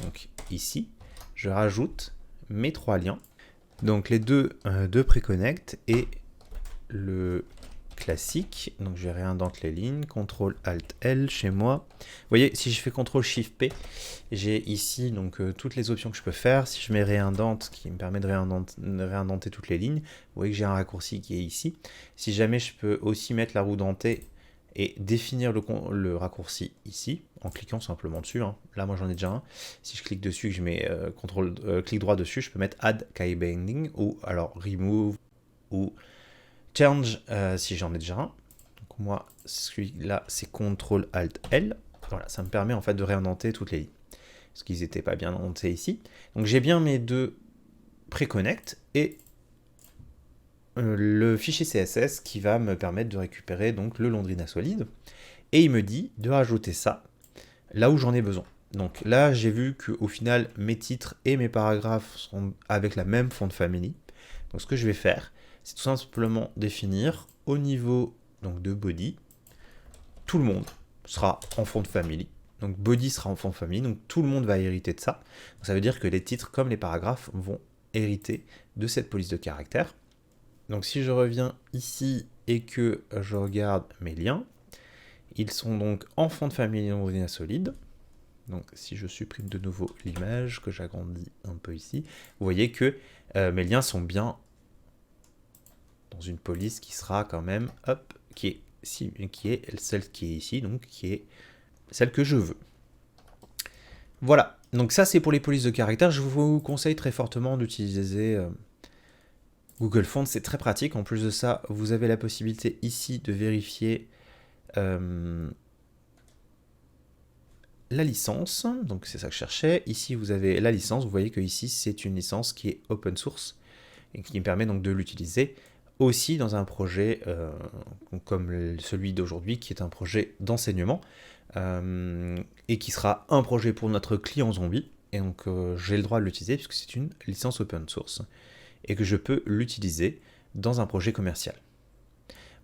Donc, ici, je rajoute mes 3 liens. Donc les deux pre-connect et le classique. Donc je vais réindenter les lignes, CTRL-ALT-L chez moi. Vous voyez, si je fais CTRL-SHIFT-P, j'ai ici donc toutes les options que je peux faire. Si je mets réindente, qui me permet de réindenter toutes les lignes, vous voyez que j'ai un raccourci qui est ici. Si jamais je peux aussi mettre la roue dentée et définir le raccourci ici, en cliquant simplement dessus. Hein. Là, moi, j'en ai déjà un. Si je clique dessus et que je mets clic droit dessus, je peux mettre Add Keybinding ou alors Remove ou Change si j'en ai déjà un. Donc moi, celui-là, c'est CTRL-ALT-L. Voilà, ça me permet en fait de réindenter toutes les lignes. Parce qu'ils n'étaient pas bien indentés ici. Donc j'ai bien mes deux préconnects et le fichier CSS qui va me permettre de récupérer donc le Londrina solide. Et il me dit de rajouter ça là où j'en ai besoin. Donc là, j'ai vu qu'au final, mes titres et mes paragraphes sont avec la même font family. Donc ce que je vais faire, c'est tout simplement définir au niveau donc, de body, tout le monde sera en font family. Donc body sera en font family, donc tout le monde va hériter de ça. Donc, ça veut dire que les titres comme les paragraphes vont hériter de cette police de caractère. Donc si je reviens ici et que je regarde mes liens, ils sont donc en font family Londrina solide. Donc si je supprime de nouveau l'image, que j'agrandis un peu ici, vous voyez que mes liens sont bien dans une police qui sera quand même, hop, qui est celle qui est ici, donc qui est celle que je veux. Voilà, donc ça c'est pour les polices de caractère. Je vous conseille très fortement d'utiliser Google Fonts, c'est très pratique. En plus de ça, vous avez la possibilité ici de vérifier la licence, donc c'est ça que je cherchais. Ici, vous avez la licence. Vous voyez que ici, c'est une licence qui est open source et qui me permet donc de l'utiliser aussi dans un projet comme celui d'aujourd'hui, qui est un projet d'enseignement et qui sera un projet pour notre client zombie. Et donc, j'ai le droit de l'utiliser puisque c'est une licence open source et que je peux l'utiliser dans un projet commercial.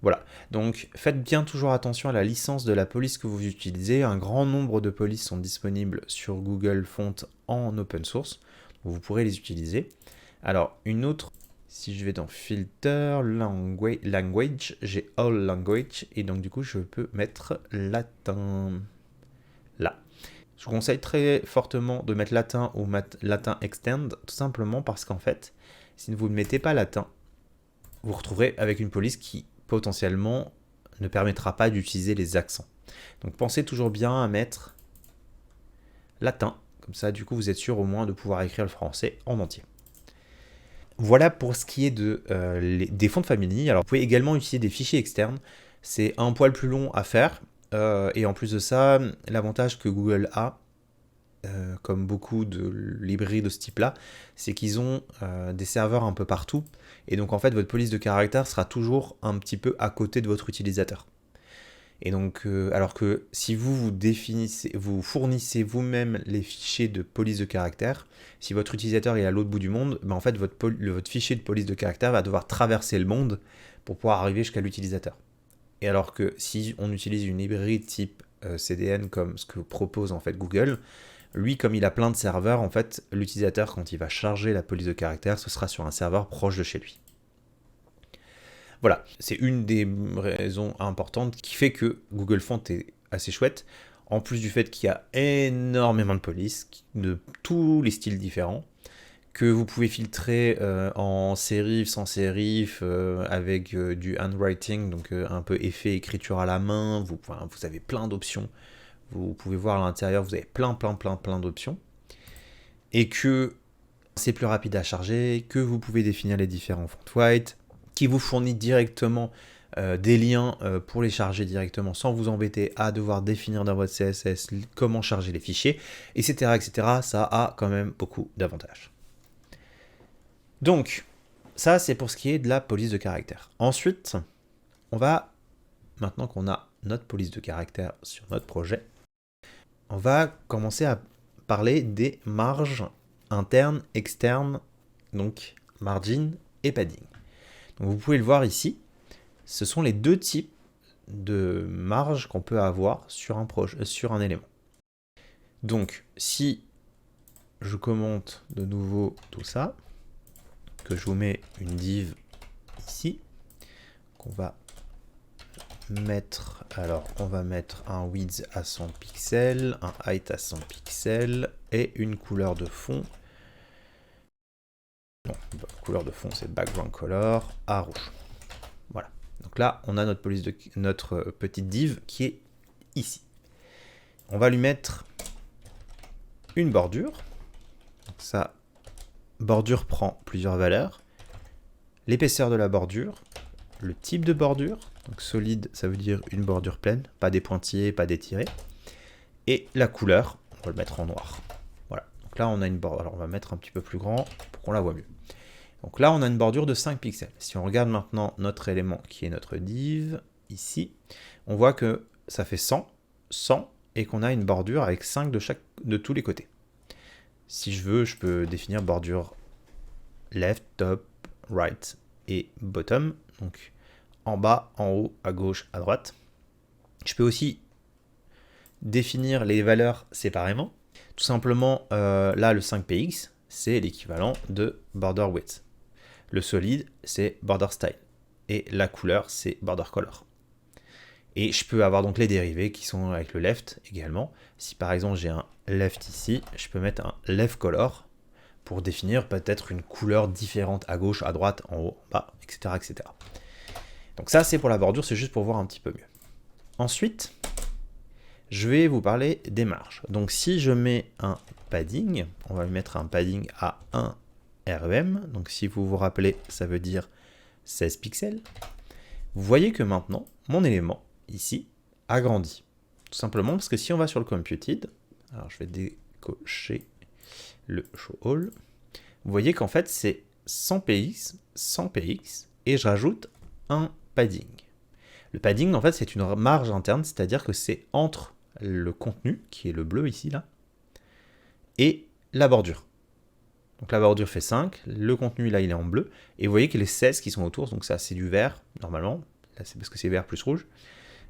Voilà, donc faites bien toujours attention à la licence de la police que vous utilisez. Un grand nombre de polices sont disponibles sur Google Fonts en open source. Vous pourrez les utiliser. Alors, une autre, si je vais dans Filter, Language, j'ai All Language. Et donc, du coup, je peux mettre latin là. Je vous conseille très fortement de mettre latin ou latin extend, tout simplement parce qu'en fait, si vous ne mettez pas latin, vous vous retrouverez avec une police qui potentiellement ne permettra pas d'utiliser les accents. Donc pensez toujours bien à mettre latin, comme ça du coup vous êtes sûr au moins de pouvoir écrire le français en entier. Voilà pour ce qui est des fonts de famille. Alors vous pouvez également utiliser des fichiers externes, c'est un poil plus long à faire, et en plus de ça, l'avantage que Google a, comme beaucoup de librairies de ce type-là, c'est qu'ils ont des serveurs un peu partout, et donc en fait votre police de caractère sera toujours un petit peu à côté de votre utilisateur. Et donc, alors que si vous fournissez vous-même les fichiers de police de caractère, si votre utilisateur est à l'autre bout du monde, ben en fait votre fichier de police de caractère va devoir traverser le monde pour pouvoir arriver jusqu'à l'utilisateur. Et alors que si on utilise une librairie type CDN comme ce que propose en fait Google, lui, comme il a plein de serveurs, en fait, l'utilisateur, quand il va charger la police de caractère, ce sera sur un serveur proche de chez lui. Voilà, c'est une des raisons importantes qui fait que Google Fonts est assez chouette, en plus du fait qu'il y a énormément de polices, de tous les styles différents, que vous pouvez filtrer en serif, sans serif, avec du handwriting, donc un peu effet écriture à la main, vous avez plein d'options. Vous pouvez voir à l'intérieur, vous avez plein d'options. Et que c'est plus rapide à charger, que vous pouvez définir les différents font weight, qui vous fournit directement des liens pour les charger directement sans vous embêter à devoir définir dans votre CSS comment charger les fichiers, etc. Ça a quand même beaucoup d'avantages. Donc, ça c'est pour ce qui est de la police de caractère. Ensuite, on va, maintenant qu'on a notre police de caractère sur notre projet, on va commencer à parler des marges internes, externes, donc margin et padding. Donc vous pouvez le voir ici, ce sont les deux types de marges qu'on peut avoir sur un élément. Donc si je commente de nouveau tout ça, que je vous mets une div ici, qu'on va mettre, alors on va mettre un width à 100 pixels, un height à 100 pixels et une couleur de fond. Non, couleur de fond c'est background color à rouge. Voilà. Donc là, on a notre petite div qui est ici. On va lui mettre une bordure. Donc ça, bordure prend plusieurs valeurs. L'épaisseur de la bordure, le type de bordure, donc solide, ça veut dire une bordure pleine, pas des pointillés, pas des tirés. Et la couleur, on va le mettre en noir. Voilà. Donc là, on a une bordure. Alors, on va mettre un petit peu plus grand pour qu'on la voit mieux. Donc là, on a une bordure de 5 pixels. Si on regarde maintenant notre élément qui est notre div, ici, on voit que ça fait 100, 100, et qu'on a une bordure avec 5 de tous les côtés. Si je veux, je peux définir bordure left, top, right et bottom, donc en bas, en haut, à gauche, à droite. Je peux aussi définir les valeurs séparément. Tout simplement, là, le 5px, c'est l'équivalent de border width. Le solide, c'est border style. Et la couleur, c'est border color. Et je peux avoir donc les dérivés qui sont avec le left également. Si par exemple j'ai un left ici, je peux mettre un left color pour définir peut-être une couleur différente à gauche, à droite, en haut, en bas, etc. etc. Donc ça, c'est pour la bordure, c'est juste pour voir un petit peu mieux. Ensuite, je vais vous parler des marges. Donc si je mets un padding, on va mettre un padding à 1 REM. Donc si vous vous rappelez, ça veut dire 16 pixels. Vous voyez que maintenant, mon élément, ici, a grandi. Tout simplement parce que si on va sur le computed, alors je vais décocher le show all, vous voyez qu'en fait c'est 100px, 100px, et je rajoute un padding. Le padding, en fait, c'est une marge interne, c'est-à-dire que c'est entre le contenu, qui est le bleu ici, là, et la bordure. Donc la bordure fait 5, le contenu, là, il est en bleu, et vous voyez que les 16 qui sont autour, donc ça, c'est du vert, normalement, là, c'est parce que c'est vert plus rouge,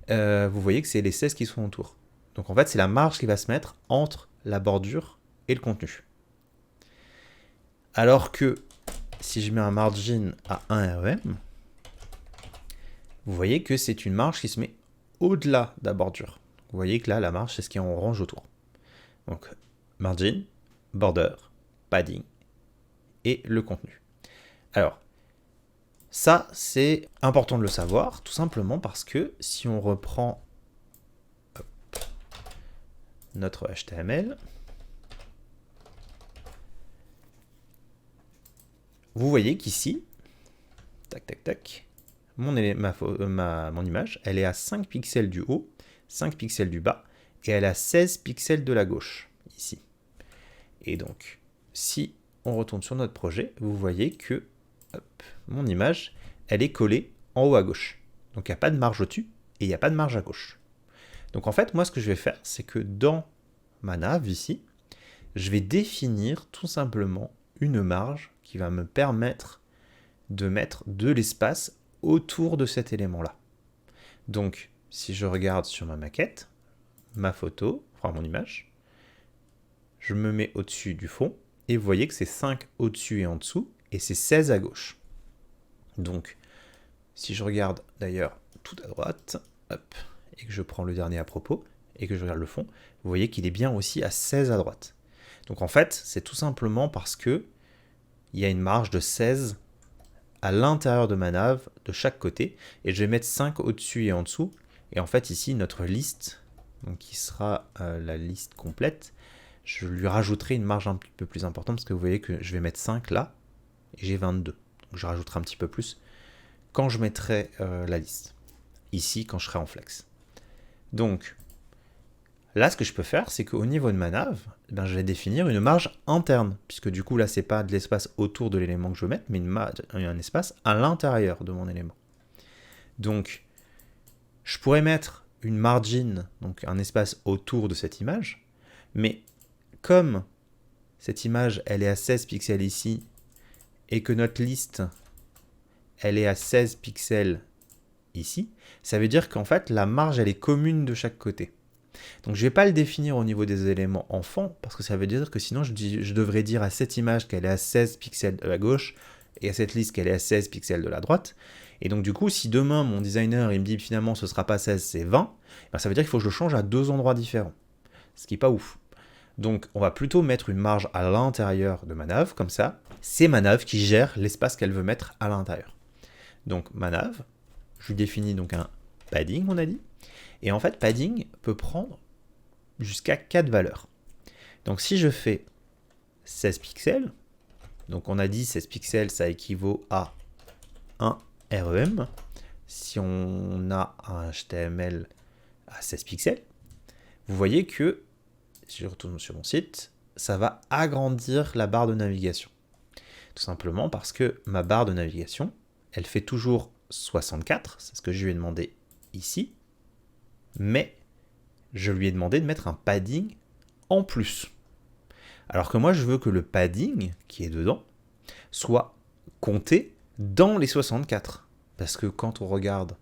vous voyez que c'est les 16 qui sont autour. Donc en fait, c'est la marge qui va se mettre entre la bordure et le contenu. Alors que si je mets un margin à 1 REM, vous voyez que c'est une marge qui se met au-delà de la bordure. Vous voyez que là, la marge, c'est ce qui est en orange autour. Donc, margin, border, padding et le contenu. Alors, ça, c'est important de le savoir, tout simplement parce que si on reprend notre HTML, vous voyez qu'ici, tac, tac, tac, mon image, elle est à 5 pixels du haut, 5 pixels du bas, et elle a 16 pixels de la gauche, ici. Et donc, si on retourne sur notre projet, vous voyez que mon image, elle est collée en haut à gauche. Donc, il n'y a pas de marge au-dessus, et il n'y a pas de marge à gauche. Donc, en fait, moi, ce que je vais faire, c'est que dans ma nav, ici, je vais définir tout simplement une marge qui va me permettre de mettre de l'espace autour de cet élément-là. Donc, si je regarde sur ma maquette, ma photo, enfin mon image, je me mets au-dessus du fond, et vous voyez que c'est 5 au-dessus et en dessous, et c'est 16 à gauche. Donc, si je regarde d'ailleurs tout à droite, hop, et que je prends le dernier à propos, et que je regarde le fond, vous voyez qu'il est bien aussi à 16 à droite. Donc en fait, c'est tout simplement parce que il y a une marge de 16 à l'intérieur de ma nav, de chaque côté, et je vais mettre 5 au-dessus et en dessous, et en fait ici, notre liste, donc qui sera la liste complète, je lui rajouterai une marge un petit peu plus importante, parce que vous voyez que je vais mettre 5 là, et j'ai 22. Donc je rajouterai un petit peu plus quand je mettrai la liste. Ici, quand je serai en flex. Donc, là, ce que je peux faire, c'est qu'au niveau de ma nav, ben, je vais définir une marge interne, puisque du coup, là, c'est pas de l'espace autour de l'élément que je veux mettre, mais un espace à l'intérieur de mon élément. Donc, je pourrais mettre une margin, donc un espace autour de cette image, mais comme cette image, elle est à 16 pixels ici, et que notre liste, elle est à 16 pixels ici, ça veut dire qu'en fait, la marge, elle est commune de chaque côté. Donc je ne vais pas le définir au niveau des éléments enfants, parce que ça veut dire que sinon je devrais dire à cette image qu'elle est à 16 pixels de la gauche, et à cette liste qu'elle est à 16 pixels de la droite. Et donc du coup, si demain mon designer il me dit finalement ce sera pas 16, c'est 20, ben, ça veut dire qu'il faut que je le change à 2 endroits différents. Ce qui est pas ouf. Donc on va plutôt mettre une marge à l'intérieur de ma nav, comme ça, c'est ma nav qui gère l'espace qu'elle veut mettre à l'intérieur. Donc ma nav, je lui définis donc un padding, on a dit, et en fait padding peut prendre jusqu'à 4 valeurs. Donc si je fais 16 pixels, donc on a dit 16 pixels ça équivaut à 1 REM. Si on a un HTML à 16 pixels, vous voyez que, si je retourne sur mon site, ça va agrandir la barre de navigation. Tout simplement parce que ma barre de navigation, elle fait toujours 64, c'est ce que je lui ai demandé ici, mais je lui ai demandé de mettre un padding en plus. Alors que moi, je veux que le padding qui est dedans soit compté dans les 64. Parce que quand on regarde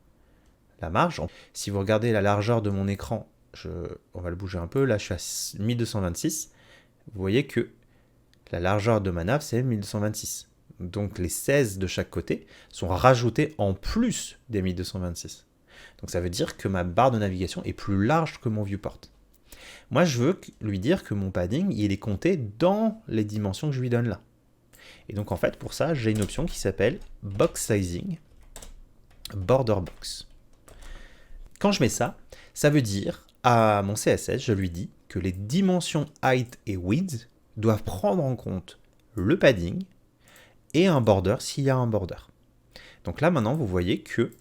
la marge, si vous regardez la largeur de mon écran, on va le bouger un peu, là je suis à 1226, vous voyez que la largeur de ma nav c'est 1226. Donc les 16 de chaque côté sont rajoutés en plus des 1226. Donc ça veut dire que ma barre de navigation est plus large que mon viewport. Moi je veux lui dire que mon padding il est compté dans les dimensions que je lui donne là. Et donc en fait pour ça j'ai une option qui s'appelle box sizing border box. Quand je mets ça, ça veut dire à mon CSS, je lui dis que les dimensions height et width doivent prendre en compte le padding et un border s'il y a un border. Donc là maintenant vous voyez que,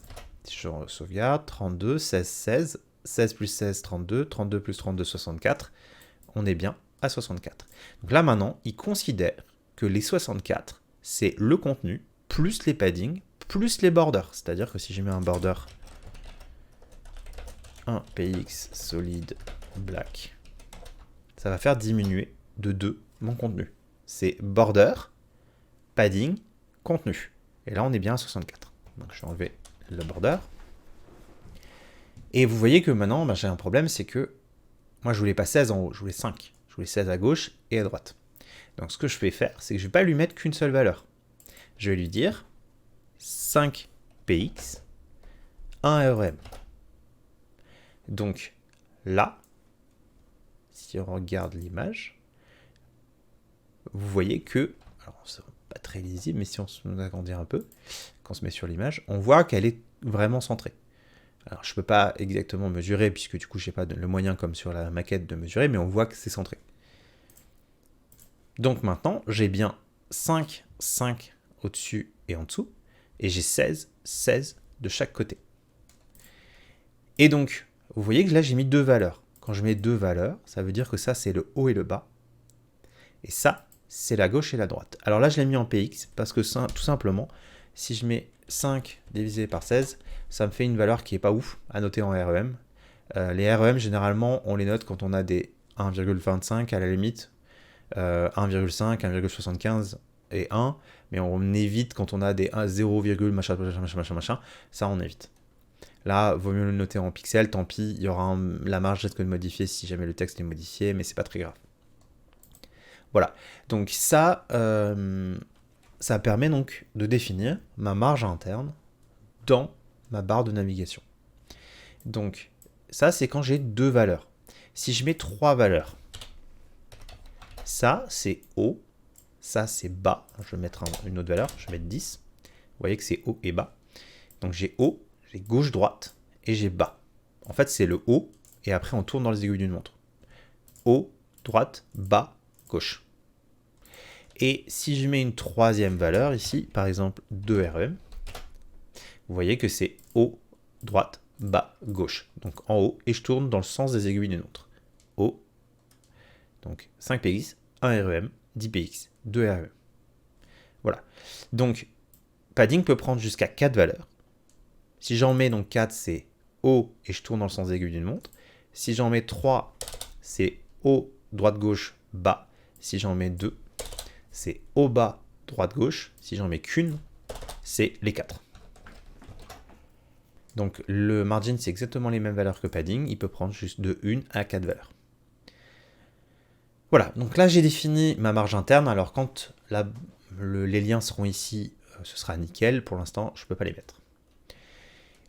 si je sauvegarde, 32, 16, 16, 16 plus 16, 32, 32 plus 32, 64, on est bien à 64. Donc là maintenant, il considère que les 64, c'est le contenu, plus les paddings, plus les borders. C'est-à-dire que si je mets un border 1 px solid black, ça va faire diminuer de 2 mon contenu. C'est border, padding, contenu. Et là, on est bien à 64. Donc, je vais enlever le border. Et vous voyez que maintenant, j'ai un problème, c'est que moi, je voulais pas 16 en haut, je voulais 5. Je voulais 16 à gauche et à droite. Donc, ce que je vais faire, c'est que je ne vais pas lui mettre qu'une seule valeur. Je vais lui dire 5 px, 1 rem. Donc, là, si on regarde l'image, vous voyez que, alors c'est pas très lisible, mais si on se agrandit un peu, quand on se met sur l'image, on voit qu'elle est vraiment centrée. Alors je peux pas exactement mesurer, puisque du coup je n'ai pas le moyen comme sur la maquette de mesurer, mais on voit que c'est centré. Donc maintenant, j'ai bien 5, 5 au-dessus et en dessous, et j'ai 16, 16 de chaque côté. Et donc, vous voyez que là j'ai mis 2 valeurs. Quand je mets 2 valeurs, ça veut dire que ça c'est le haut et le bas. Et ça, c'est la gauche et la droite. Alors là, je l'ai mis en px parce que tout simplement, si je mets 5 divisé par 16, ça me fait une valeur qui n'est pas ouf à noter en REM. Les REM, généralement, on les note quand on a des 1,25 à la limite, 1,5, 1,75 et 1, mais on évite quand on a des 0, machin, ça on évite. Là, vaut mieux le noter en pixels, tant pis, il y aura la marge risque de modifier si jamais le texte est modifié, mais c'est pas très grave. Voilà, donc ça permet donc de définir ma marge interne dans ma barre de navigation. Donc ça, c'est quand j'ai 2 valeurs. Si je mets 3 valeurs, ça c'est haut, ça c'est bas. Je vais mettre une autre valeur, je vais mettre 10. Vous voyez que c'est haut et bas. Donc j'ai haut, j'ai gauche-droite et j'ai bas. En fait, c'est le haut et après on tourne dans les aiguilles d'une montre. Haut, droite, bas, gauche. Et si je mets une troisième valeur ici, par exemple 2REM, vous voyez que c'est haut, droite, bas, gauche. Donc en haut, et je tourne dans le sens des aiguilles d'une montre. Haut, donc 5px, 1REM, 10px, 2REM. Voilà. Donc, padding peut prendre jusqu'à 4 valeurs. Si j'en mets donc 4, c'est haut et je tourne dans le sens des aiguilles d'une montre. Si j'en mets 3, c'est haut, droite, gauche, bas. Si j'en mets 2, c'est haut, bas, droite, gauche. Si j'en mets qu'une, c'est les 4. Donc le margin, c'est exactement les mêmes valeurs que padding. Il peut prendre juste de 1 à 4 valeurs. Voilà, donc là j'ai défini ma marge interne. Alors quand les liens seront ici, ce sera nickel. Pour l'instant, je ne peux pas les mettre.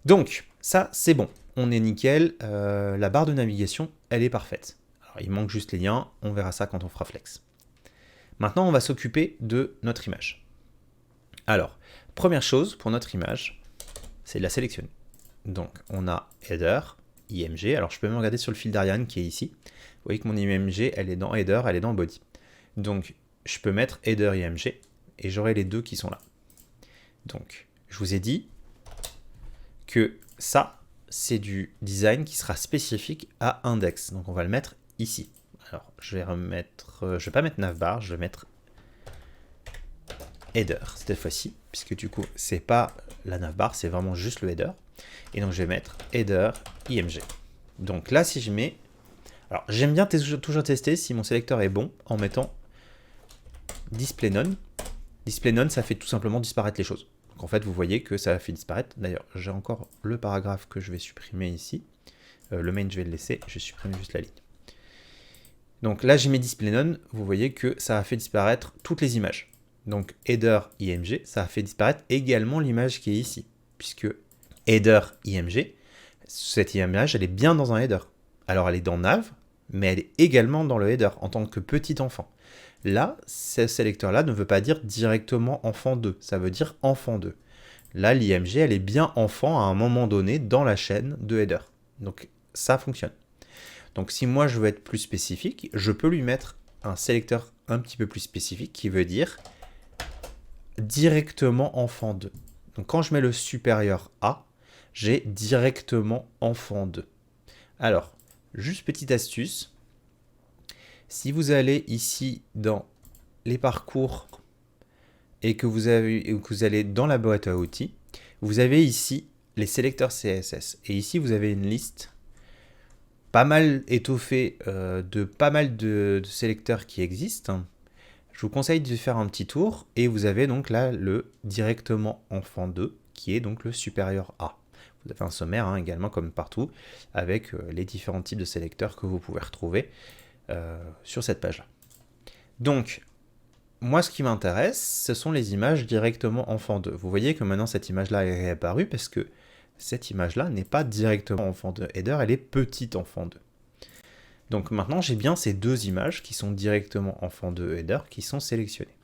Donc, ça, c'est bon. On est nickel. La barre de navigation, elle est parfaite. Alors, il manque juste les liens. On verra ça quand on fera flex. Maintenant, on va s'occuper de notre image. Alors, première chose pour notre image, c'est de la sélectionner. Donc, on a header, IMG. Alors, je peux même regarder sur le fil d'Ariane qui est ici. Vous voyez que mon IMG, elle est dans header, elle est dans body. Donc, je peux mettre header IMG et j'aurai les deux qui sont là. Donc, je vous ai dit que ça, c'est du design qui sera spécifique à index. Donc, on va le mettre ici. Alors, je vais pas mettre navbar, je vais mettre header cette fois-ci, puisque du coup, c'est pas la navbar, c'est vraiment juste le header. Et donc, je vais mettre header IMG. Donc là, si je mets... Alors, j'aime bien toujours tester si mon sélecteur est bon en mettant display none. Display none, ça fait tout simplement disparaître les choses. Donc en fait, vous voyez que ça fait disparaître. D'ailleurs, j'ai encore le paragraphe que je vais supprimer ici. Le main, je vais le laisser. Je supprime juste la ligne. Donc là, j'ai mis display none. Vous voyez que ça a fait disparaître toutes les images. Donc header IMG, ça a fait disparaître également l'image qui est ici. Puisque header IMG, cette image, elle est bien dans un header. Alors elle est dans nav, mais elle est également dans le header en tant que petit enfant. Là, ce sélecteur-là ne veut pas dire directement enfant 2, ça veut dire enfant 2. Là, l'IMG, elle est bien enfant à un moment donné dans la chaîne de header. Donc ça fonctionne. Donc si moi je veux être plus spécifique, je peux lui mettre un sélecteur un petit peu plus spécifique qui veut dire directement enfant 2. Donc quand je mets le supérieur A, j'ai directement enfant 2. Alors, juste petite astuce, si vous allez ici dans les parcours et que vous allez dans la boîte à outils, vous avez ici les sélecteurs CSS. Et ici, vous avez une liste pas mal étoffée de pas mal de sélecteurs qui existent. Je vous conseille de faire un petit tour et vous avez donc là le directement enfant 2 qui est donc le supérieur A. Vous avez un sommaire également comme partout avec les différents types de sélecteurs que vous pouvez retrouver sur cette page-là. Donc, moi ce qui m'intéresse, ce sont les images directement enfant 2. Vous voyez que maintenant cette image-là est réapparue parce que cette image-là n'est pas directement enfant 2 header, elle est petite enfant 2. Donc maintenant j'ai bien ces deux images qui sont directement enfant 2 header qui sont sélectionnées.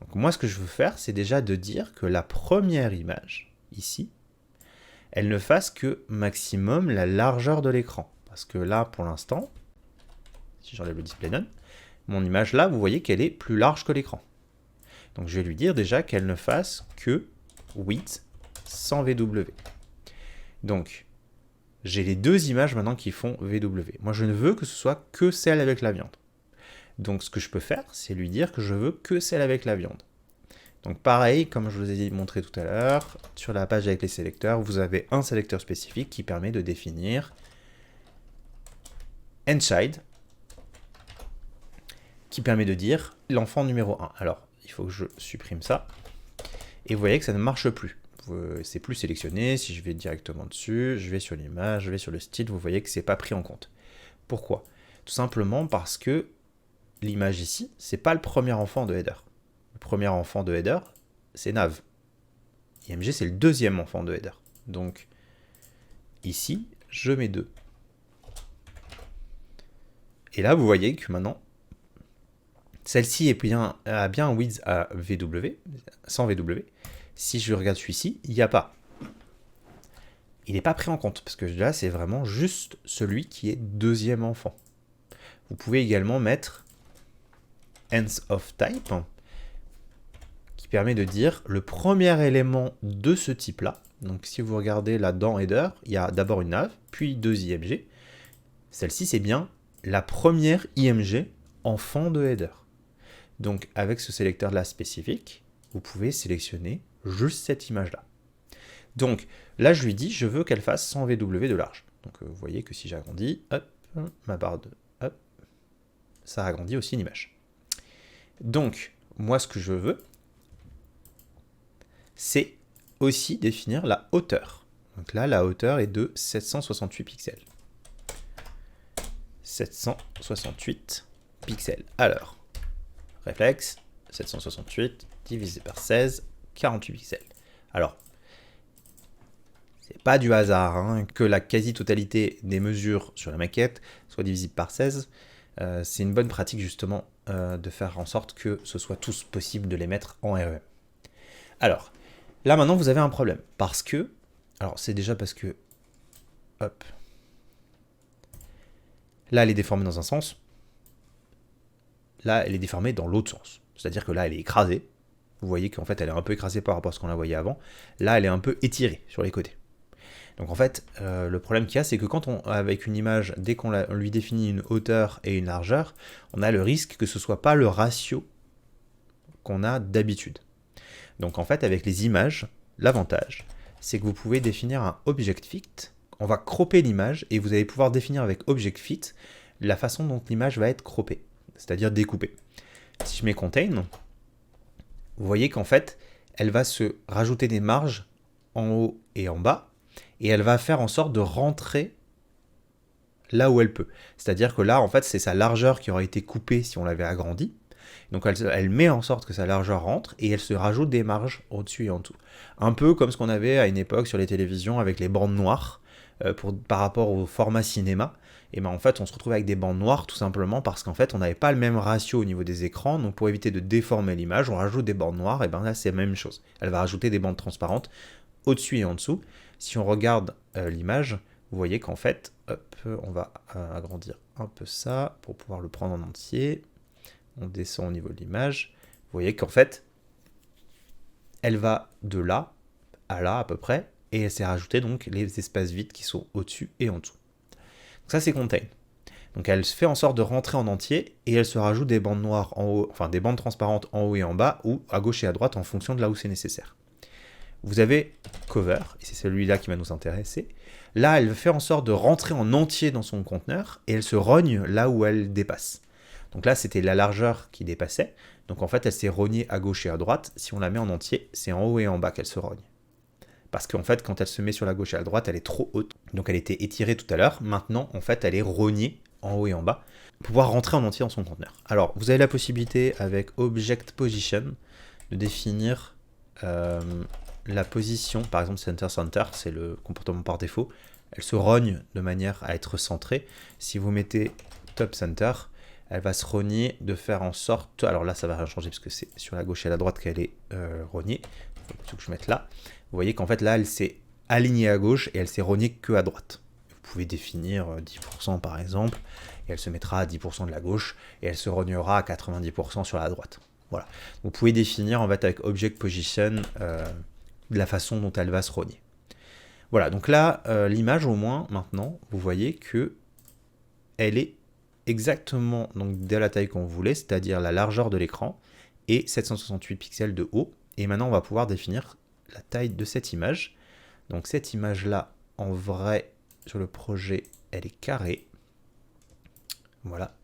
Donc moi ce que je veux faire, c'est déjà de dire que la première image, ici, elle ne fasse que maximum la largeur de l'écran. Parce que là, pour l'instant, si j'enlève le display none, mon image là, vous voyez qu'elle est plus large que l'écran. Donc je vais lui dire déjà qu'elle ne fasse que width sans VW. Donc j'ai les deux images maintenant qui font VW. Moi je ne veux que ce soit que celle avec la viande. Donc ce que je peux faire, c'est lui dire que je veux que celle avec la viande. Donc pareil, comme je vous ai montré tout à l'heure, sur la page avec les sélecteurs, vous avez un sélecteur spécifique qui permet de définir endchild, qui permet de dire l'enfant numéro 1. Alors, il faut que je supprime ça. Et vous voyez que ça ne marche plus. C'est plus sélectionné. Si je vais directement dessus, je vais sur l'image, je vais sur le style, vous voyez que c'est pas pris en compte. Pourquoi? Tout simplement parce que l'image ici, c'est pas le premier enfant de header. Le premier enfant de header, c'est nav. IMG, c'est le deuxième enfant de header. Donc, ici, je mets 2. Et là, vous voyez que maintenant, celle-ci a bien un width à VW, sans VW. Si je regarde celui-ci, il n'y a pas. Il n'est pas pris en compte, parce que là, c'est vraiment juste celui qui est deuxième enfant. Vous pouvez également mettre ends of type, qui permet de dire le premier élément de ce type-là. Donc si vous regardez là dans header, il y a d'abord une nav, puis deux IMG. Celle-ci, c'est bien la première IMG enfant de header. Donc avec ce sélecteur-là spécifique, vous pouvez sélectionner juste cette image-là. Donc là, je lui dis, je veux qu'elle fasse 100 VW de large. Donc vous voyez que si j'agrandis, hop, ma barre de hop, ça agrandit aussi l'image. Donc moi, ce que je veux, c'est aussi définir la hauteur. Donc là, la hauteur est de 768 pixels. 768 pixels. Alors, réflexe, 768 divisé par 16, 48 pixels. Alors, C'est pas du hasard hein, que la quasi-totalité des mesures sur la maquette soit divisible par 16. C'est une bonne pratique justement de faire en sorte que ce soit tous possible de les mettre en REM. Alors, là maintenant vous avez un problème. Parce que, alors c'est déjà parce que, hop, là elle est déformée dans un sens, là elle est déformée dans l'autre sens. C'est-à-dire que là elle est écrasée. Vous voyez qu'en fait elle est un peu écrasée par rapport à ce qu'on la voyait avant. Là elle est un peu étirée sur les côtés. Donc en fait, le problème qu'il y a, c'est que quand avec une image, dès qu'on lui définit une hauteur et une largeur, on a le risque que ce ne soit pas le ratio qu'on a d'habitude. Donc en fait, avec les images, l'avantage, c'est que vous pouvez définir un object fit. On va cropper l'image et vous allez pouvoir définir avec object fit la façon dont l'image va être croppée, c'est-à-dire découpée. Si je mets contain, vous voyez qu'en fait, elle va se rajouter des marges en haut et en bas, et elle va faire en sorte de rentrer là où elle peut. C'est-à-dire que là, en fait, c'est sa largeur qui aurait été coupée si on l'avait agrandi. Donc elle met en sorte que sa largeur rentre, et elle se rajoute des marges au-dessus et en dessous. Un peu comme ce qu'on avait à une époque sur les télévisions avec les bandes noires, par rapport au format cinéma. Et ben en fait, on se retrouve avec des bandes noires tout simplement parce qu'en fait, on n'avait pas le même ratio au niveau des écrans. Donc pour éviter de déformer l'image, on rajoute des bandes noires, et ben là, c'est la même chose. Elle va rajouter des bandes transparentes au-dessus et en dessous. Si on regarde l'image, vous voyez qu'en fait, hop, on va agrandir un peu ça pour pouvoir le prendre en entier. On descend au niveau de l'image. Vous voyez qu'en fait, elle va de là à là à peu près, et elle s'est rajoutée donc les espaces vides qui sont au-dessus et en dessous. Donc ça, c'est contain. Donc elle fait en sorte de rentrer en entier, et elle se rajoute des bandes noires en haut, enfin des bandes transparentes en haut et en bas, ou à gauche et à droite en fonction de là où c'est nécessaire. Vous avez cover, et c'est celui-là qui va nous intéresser. Là, elle fait en sorte de rentrer en entier dans son conteneur, et elle se rogne là où elle dépasse. Donc là, c'était la largeur qui dépassait. Donc en fait, elle s'est rognée à gauche et à droite. Si on la met en entier, c'est en haut et en bas qu'elle se rogne. Parce qu'en fait, quand elle se met sur la gauche et à la droite, elle est trop haute. Donc elle était étirée tout à l'heure. Maintenant, en fait, elle est rognée en haut et en bas pour pouvoir rentrer en entier dans son conteneur. Alors, vous avez la possibilité, avec Object Position, de définir la position. Par exemple, Center, c'est le comportement par défaut. Elle se rogne de manière à être centrée. Si vous mettez Top Center, elle va se rogner de faire en sorte... Alors là, ça va rien changer parce que c'est sur la gauche et la droite qu'elle est rognée. Il faut que je mette là. Vous voyez qu'en fait, là, elle s'est alignée à gauche et elle s'est rognée que à droite. Vous pouvez définir 10% par exemple, et elle se mettra à 10% de la gauche, et elle se rognera à 90% sur la droite. Voilà. Vous pouvez définir en fait avec Object Position la façon dont elle va se rogner. Voilà, donc là, l'image au moins, maintenant, vous voyez que elle est exactement donc, de la taille qu'on voulait, c'est-à-dire la largeur de l'écran et 768 pixels de haut. Et maintenant, on va pouvoir définir la taille de cette image. Donc cette image-là, en vrai, sur le projet, elle est carrée. Voilà.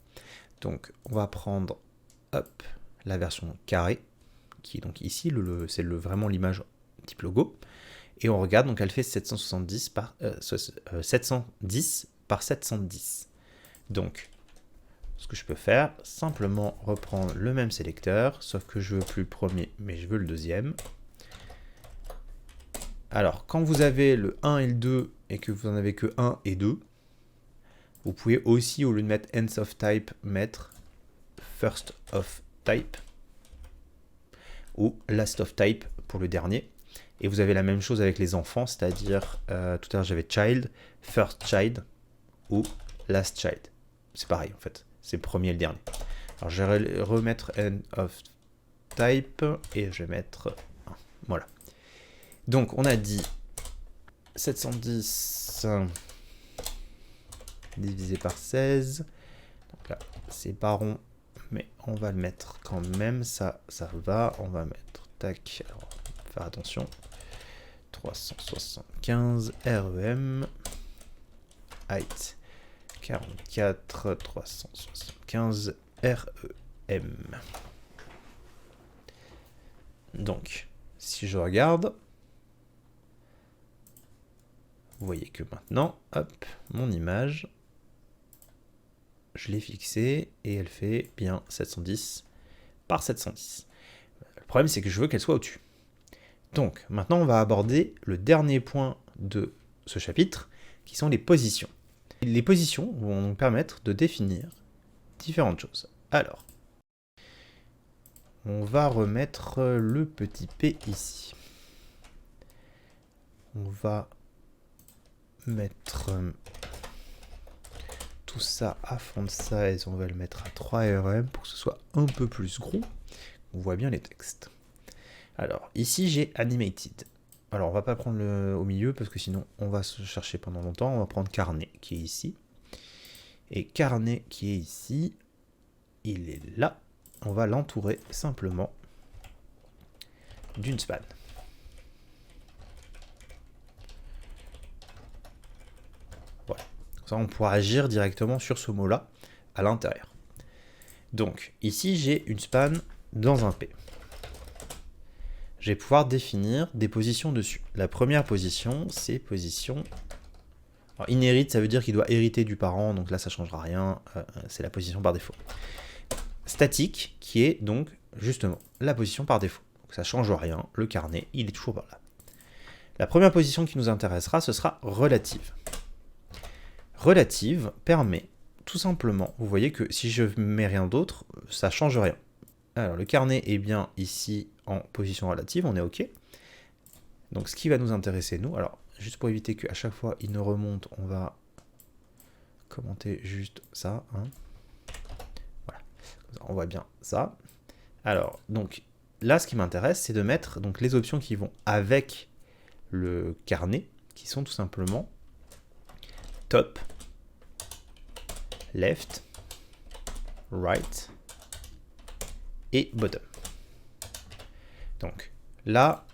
Donc on va prendre hop, la version carrée, qui est donc ici, c'est vraiment l'image type logo. Et on regarde, donc elle fait 710 par 710. Donc, ce que je peux faire, simplement reprendre le même sélecteur, sauf que je veux plus le premier, mais je veux le deuxième. Alors, quand vous avez le 1 et le 2, et que vous n'en avez que 1 et 2, vous pouvez aussi, au lieu de mettre ends of type, mettre first of type, ou last of type pour le dernier. Et vous avez la même chose avec les enfants, c'est-à-dire, tout à l'heure j'avais child, first child, ou last child. C'est pareil en fait, c'est le premier et le dernier. Alors je vais remettre end of type, et je vais mettre 1. Voilà. Donc on a dit 710 divisé par 16. Donc là, c'est pas rond, mais on va le mettre quand même, ça va. On va mettre, tac, alors, faire attention. 375 REM, height 44, 375 REM. Donc, si je regarde, vous voyez que maintenant, hop, mon image, je l'ai fixée et elle fait bien 710 par 710. Le problème, c'est que je veux qu'elle soit au-dessus. Donc, maintenant, on va aborder le dernier point de ce chapitre, qui sont les positions. Les positions vont nous permettre de définir différentes choses. Alors, on va remettre le petit p ici. On va mettre tout ça à fond de size, on va le mettre à 3 rm pour que ce soit un peu plus gros. On voit bien les textes. Alors, ici j'ai animated. Alors, on va pas prendre le au milieu parce que sinon on va se chercher pendant longtemps. On va prendre carnet qui est ici. Et carnet qui est ici, il est là. On va l'entourer simplement d'une span. Voilà. Ça, on pourra agir directement sur ce mot-là à l'intérieur. Donc, ici, j'ai une span dans un P. Je vais pouvoir définir des positions dessus. La première position, c'est position... Alors, inherit, ça veut dire qu'il doit hériter du parent, donc là, ça ne changera rien. C'est la position par défaut. Statique, qui est donc, justement, la position par défaut. Donc, ça ne change rien. Le carnet, il est toujours par là. La première position qui nous intéressera, ce sera relative. Relative permet tout simplement, vous voyez que si je mets rien d'autre, ça ne change rien. Alors le carnet est bien ici en position relative, on est OK. Donc ce qui va nous intéresser, nous, alors juste pour éviter qu'à chaque fois il ne remonte, on va commenter juste ça. Hein. Voilà, on voit bien ça. Alors donc là, ce qui m'intéresse, c'est de mettre donc, les options qui vont avec le carnet, qui sont tout simplement top, left, right et bottom. Donc là,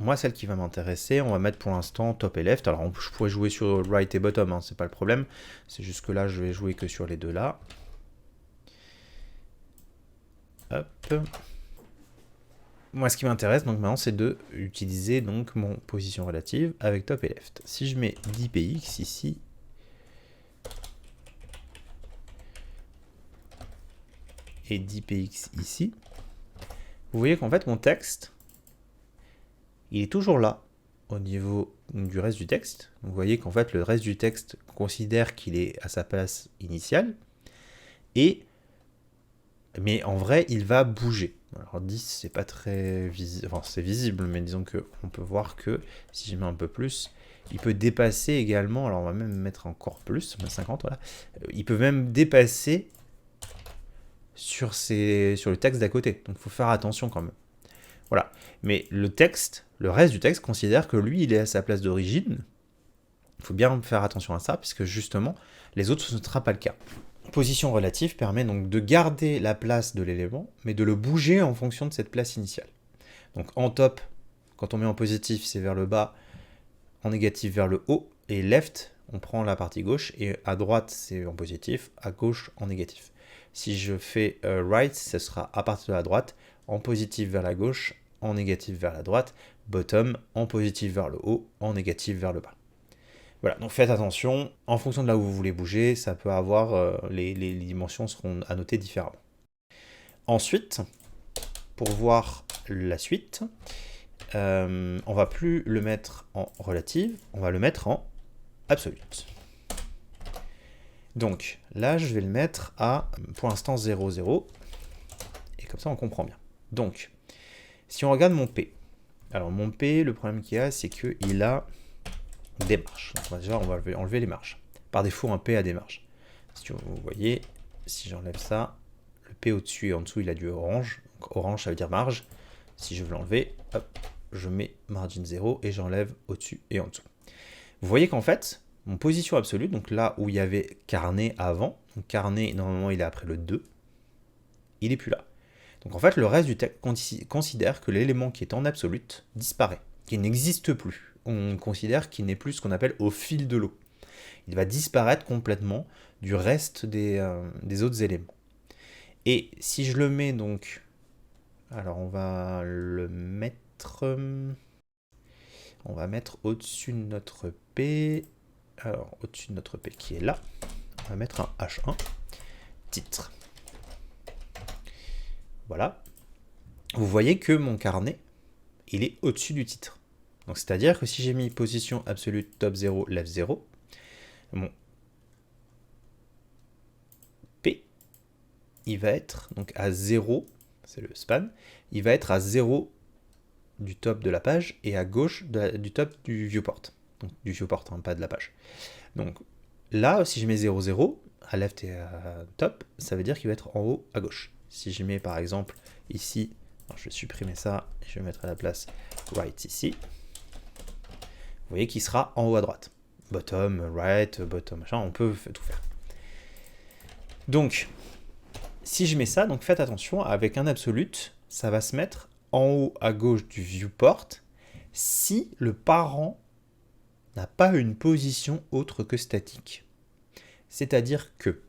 moi celle qui va m'intéresser, on va mettre pour l'instant top et left. Alors je pourrais jouer sur right et bottom, hein, c'est pas le problème. C'est juste que là je vais jouer que sur les deux là. Hop. Moi ce qui m'intéresse donc maintenant c'est de utiliser donc mon position relative avec top et left. Si je mets 10 px ici, et 10px ici, vous voyez qu'en fait mon texte, il est toujours là au niveau du reste du texte. Donc, vous voyez qu'en fait le reste du texte considère qu'il est à sa place initiale, mais en vrai il va bouger. Alors 10 c'est pas très visible, enfin c'est visible, mais disons qu'on peut voir que si je mets un peu plus, il peut dépasser également, alors on va même mettre encore plus, 50 voilà, il peut même dépasser sur le texte d'à côté. Donc il faut faire attention quand même. Voilà. Mais le texte, le reste du texte considère que lui, il est à sa place d'origine. Il faut bien faire attention à ça, puisque justement, les autres, ce ne sera pas le cas. Position relative permet donc de garder la place de l'élément, mais de le bouger en fonction de cette place initiale. Donc en top, quand on met en positif, c'est vers le bas, en négatif vers le haut, et left, on prend la partie gauche, et à droite, c'est en positif, à gauche, en négatif. Si je fais right, ce sera à partir de la droite, en positif vers la gauche, en négatif vers la droite, bottom, en positif vers le haut, en négatif vers le bas. Voilà, donc faites attention, en fonction de là où vous voulez bouger, ça peut avoir, les dimensions seront à noter différemment. Ensuite, pour voir la suite, on va plus le mettre en relative, on va le mettre en absolute. Donc là, je vais le mettre à, pour l'instant, 0, 0. Et comme ça, on comprend bien. Donc, si on regarde mon P, alors mon P, le problème qu'il y a, c'est qu'il a des marges. Donc déjà, on va enlever les marges. Par défaut, un P a des marges. Si vous voyez, si j'enlève ça, le P au-dessus et en dessous, il a du orange. Donc orange, ça veut dire marge. Si je veux l'enlever, hop, je mets margin 0 et j'enlève au-dessus et en dessous. Vous voyez qu'en fait, mon position absolue, donc là où il y avait carnet avant, donc carnet, normalement, il est après le 2, il n'est plus là. Donc en fait, le reste du texte considère que l'élément qui est en absolute disparaît, qu'il n'existe plus. On considère qu'il n'est plus ce qu'on appelle au fil de l'eau. Il va disparaître complètement du reste des autres éléments. Et si je le mets donc... Alors on va le mettre... On va mettre au-dessus de notre P... Alors, au-dessus de notre P qui est là, on va mettre un H1, titre. Voilà. Vous voyez que mon carnet, il est au-dessus du titre. Donc c'est-à-dire que si j'ai mis position absolue top 0, left 0, mon P, il va être donc à 0, c'est le span, il va être à 0 du top de la page et à gauche du top du viewport. Donc du viewport, hein, pas de la page. Donc là, si je mets 0, 0, à left et à top, ça veut dire qu'il va être en haut à gauche. Si je mets par exemple ici, alors je vais supprimer ça, et je vais mettre à la place right ici, vous voyez qu'il sera en haut à droite. Bottom, right, bottom, machin, on peut tout faire. Donc, si je mets ça, donc faites attention, avec un absolute, ça va se mettre en haut à gauche du viewport si le parent n'a pas une position autre que statique. C'est-à-dire que,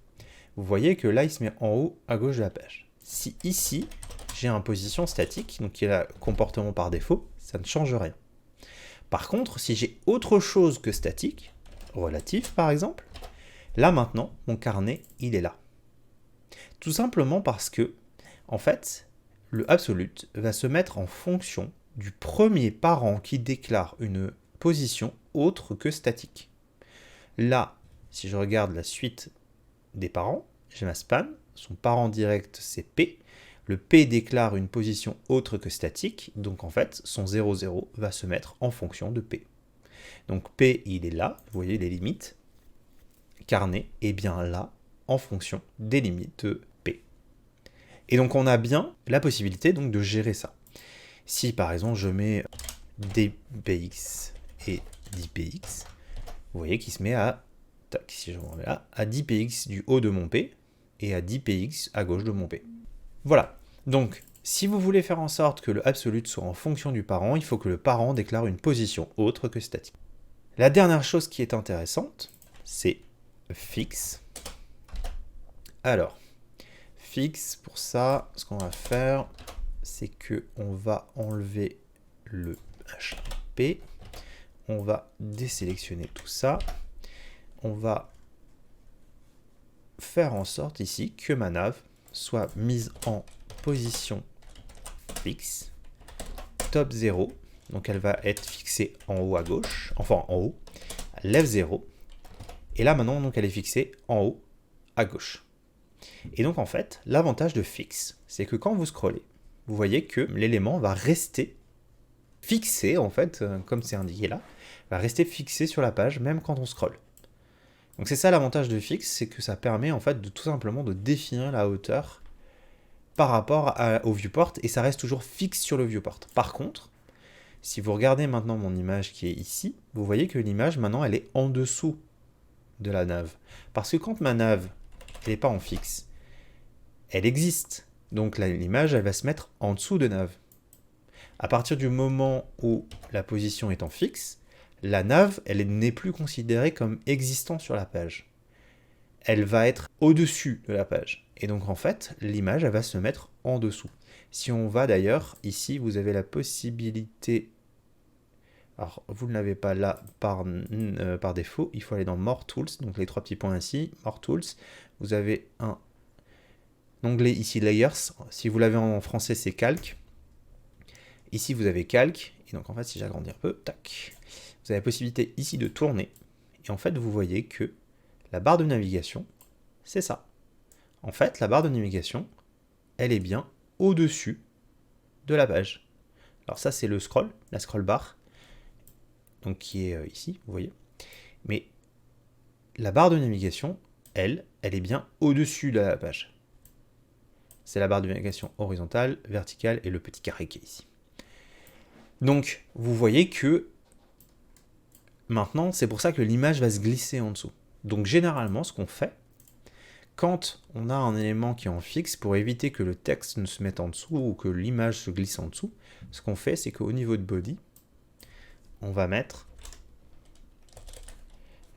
vous voyez que là, il se met en haut à gauche de la page. Si ici, j'ai une position statique, donc qui est le comportement par défaut, ça ne change rien. Par contre, si j'ai autre chose que statique, relatif par exemple, là maintenant, mon carnet, il est là. Tout simplement parce que, en fait, le absolute va se mettre en fonction du premier parent qui déclare une position autre que statique. Là, si je regarde la suite des parents, j'ai ma span, son parent direct c'est P, le P déclare une position autre que statique, donc en fait, son 0, 0 va se mettre en fonction de P. Donc P, il est là, vous voyez les limites. Carnet est bien là, en fonction des limites de P. Et donc on a bien la possibilité donc de gérer ça. Si par exemple je mets dpx et 10px, vous voyez qu'il se met à, si je remets là, à 10px du haut de mon P et à 10px à gauche de mon P. Voilà, donc si vous voulez faire en sorte que le absolute soit en fonction du parent, il faut que le parent déclare une position autre que statique. La dernière chose qui est intéressante, c'est fixe. Alors, fixe, pour ça, ce qu'on va faire, c'est qu'on va enlever le HP, on va désélectionner tout ça, on va faire en sorte ici que ma nav soit mise en position fixe, top 0, donc elle va être fixée en haut à gauche, enfin en haut, left 0, et là maintenant donc elle est fixée en haut à gauche. Et donc en fait, l'avantage de fixe, c'est que quand vous scrollez, vous voyez que l'élément va rester fixé, en fait, comme c'est indiqué là, va rester fixé sur la page, même quand on scrolle. Donc c'est ça l'avantage de fixe, c'est que ça permet en fait de tout simplement de définir la hauteur par rapport au viewport, et ça reste toujours fixe sur le viewport. Par contre, si vous regardez maintenant mon image qui est ici, vous voyez que l'image maintenant elle est en dessous de la nav. Parce que quand ma nav elle n'est pas en fixe, elle existe. Donc l'image elle va se mettre en dessous de nav. À partir du moment où la position est en fixe, la nav elle n'est plus considérée comme existant sur la page. Elle va être au-dessus de la page. Et donc en fait, l'image elle va se mettre en dessous. Si on va d'ailleurs, ici vous avez la possibilité, alors vous ne l'avez pas là par défaut, il faut aller dans More Tools, donc les trois petits points ici, More Tools, vous avez un onglet ici Layers, si vous l'avez en français c'est Calque, ici vous avez Calque, et donc en fait si j'agrandis un peu, tac, vous avez la possibilité ici de tourner, et en fait vous voyez que la barre de navigation, c'est ça. En fait, la barre de navigation, elle est bien au-dessus de la page. Alors ça, c'est le scroll, la scroll bar, donc qui est ici, vous voyez. Mais la barre de navigation, elle est bien au-dessus de la page. C'est la barre de navigation horizontale, verticale et le petit carré qui est ici. Donc, vous voyez que maintenant, c'est pour ça que l'image va se glisser en dessous. Donc généralement, ce qu'on fait, quand on a un élément qui est en fixe, pour éviter que le texte ne se mette en dessous ou que l'image se glisse en dessous, ce qu'on fait, c'est qu'au niveau de body, on va mettre,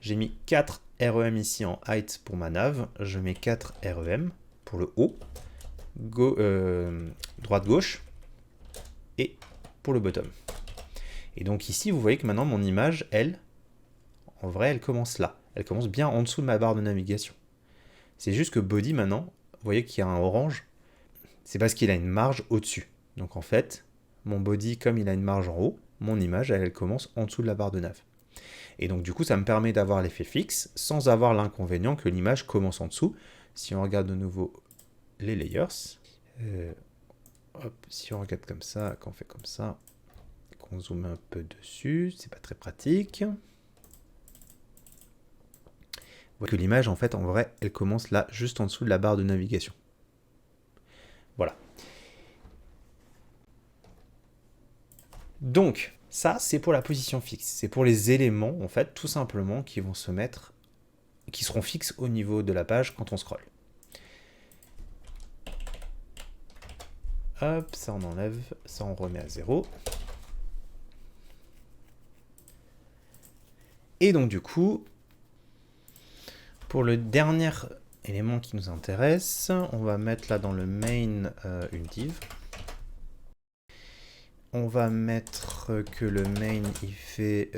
j'ai mis 4 REM ici en height pour ma nav, je mets 4 REM pour le haut, droite-gauche, et pour le bottom. Et donc ici, vous voyez que maintenant mon image, elle, en vrai, elle commence là. Elle commence bien en dessous de ma barre de navigation. C'est juste que body, maintenant, vous voyez qu'il y a un orange, c'est parce qu'il a une marge au-dessus. Donc en fait, mon body, comme il a une marge en haut, mon image, elle commence en dessous de la barre de nav. Et donc du coup, ça me permet d'avoir l'effet fixe sans avoir l'inconvénient que l'image commence en dessous. Si on regarde de nouveau les layers, hop, si on regarde comme ça, qu'on fait comme ça, qu'on zoome un peu dessus, c'est pas très pratique. Vous voyez que l'image, en fait, en vrai, elle commence là, juste en dessous de la barre de navigation. Voilà. Donc, ça, c'est pour la position fixe. C'est pour les éléments, en fait, tout simplement, qui vont se mettre, qui seront fixes au niveau de la page quand on scrolle. Hop, ça on enlève, ça on remet à 0. Et donc du coup, pour le dernier élément qui nous intéresse, on va mettre là dans le main une div. On va mettre que le main il fait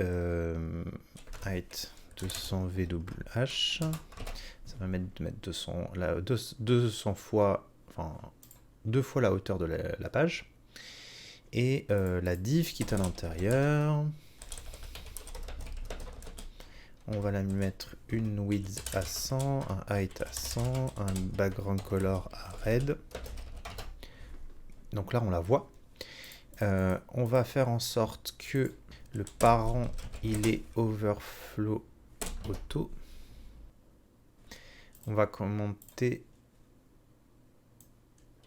height 200 VWH. Ça va mettre 200 fois, enfin 2 fois la hauteur de la page. Et la div qui est à l'intérieur, on va la mettre une width à 100, un height à 100, un background color à red. Donc là on la voit. On va faire en sorte que le parent il est overflow auto. On va commenter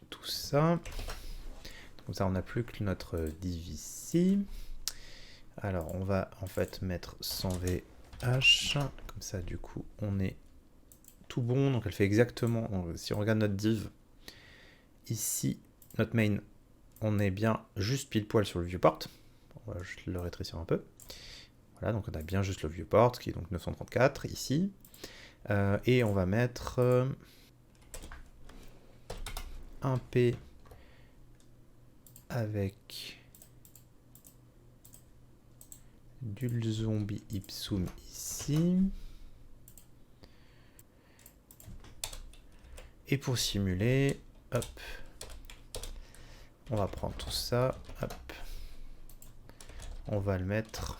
tout ça. Comme ça on n'a plus que notre div ici. Alors on va en fait mettre 100 VH. Comme ça du coup on est tout bon. Donc elle fait exactement, si on regarde notre div, ici notre main, on est bien juste pile poil sur le viewport. On va juste le rétrécir un peu. Voilà, donc on a bien juste le viewport qui est donc 934 ici. Et on va mettre un P avec du zombie ipsum ici. Et pour simuler, hop, on va prendre tout ça, hop, on va le mettre,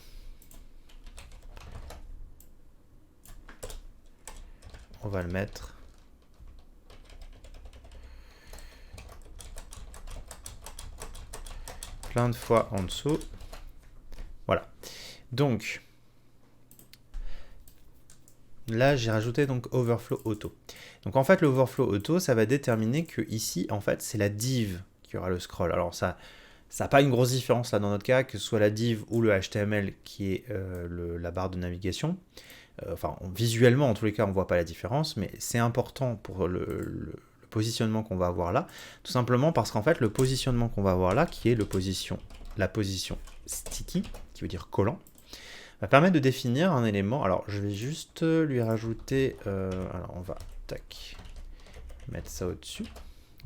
plein de fois en dessous. Voilà. Donc là j'ai rajouté donc overflow auto. Donc en fait le overflow auto ça va déterminer que ici en fait c'est la div qui aura le scroll. Alors ça n'a pas une grosse différence là dans notre cas, que ce soit la div ou le HTML qui est la barre de navigation. Enfin visuellement en tous les cas on voit pas la différence, mais c'est important pour le positionnement qu'on va avoir là, tout simplement parce qu'en fait le positionnement qu'on va avoir là, qui est la position sticky, qui veut dire collant, va permettre de définir un élément. Alors je vais juste lui rajouter, alors on va tac, mettre ça au-dessus,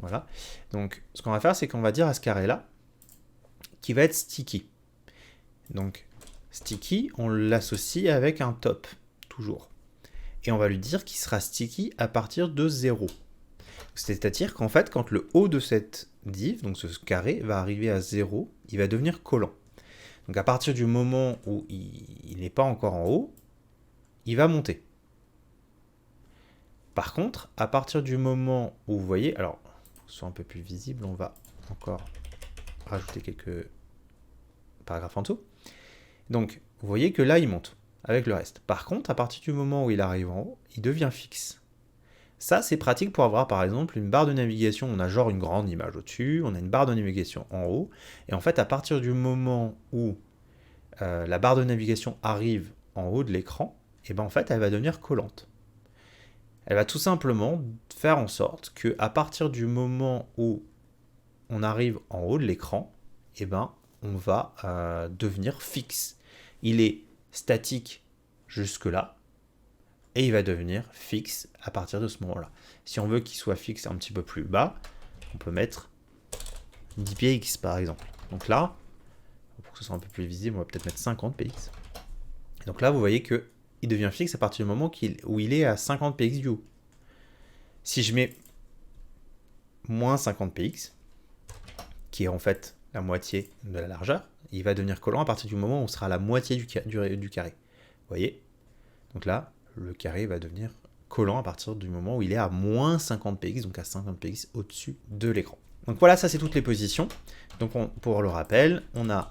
voilà. Donc ce qu'on va faire c'est qu'on va dire à ce carré là, qui va être sticky. Donc sticky, on l'associe avec un top, toujours. Et on va lui dire qu'il sera sticky à partir de 0. C'est-à-dire qu'en fait, quand le haut de cette div, donc ce carré, va arriver à 0, il va devenir collant. Donc à partir du moment où il n'est pas encore en haut, il va monter. Par contre, à partir du moment où vous voyez, alors, pour que ce soit un peu plus visible, on va encore rajouter quelques paragraphes en dessous. Donc, vous voyez que là, il monte avec le reste. Par contre, à partir du moment où il arrive en haut, il devient fixe. Ça, c'est pratique pour avoir, par exemple, une barre de navigation. On a genre une grande image au-dessus, on a une barre de navigation en haut. Et en fait, à partir du moment où la barre de navigation arrive en haut de l'écran, et ben en fait, elle va devenir collante. Elle va tout simplement faire en sorte que à partir du moment où on arrive en haut de l'écran, et ben on va devenir fixe. Il est statique jusque-là, et il va devenir fixe à partir de ce moment-là. Si on veut qu'il soit fixe un petit peu plus bas, on peut mettre 10 px par exemple. Donc là, pour que ce soit un peu plus visible, on va peut-être mettre 50 px. Donc là, vous voyez que il devient fixe à partir du moment où il est à 50 px du haut. Si je mets moins 50 px, qui est en fait la moitié de la largeur, il va devenir collant à partir du moment où on sera à la moitié du carré. Vous voyez? Donc là, le carré va devenir collant à partir du moment où il est à moins 50 px, donc à 50 px au-dessus de l'écran. Donc voilà, ça c'est toutes les positions. Donc pour le rappel, on a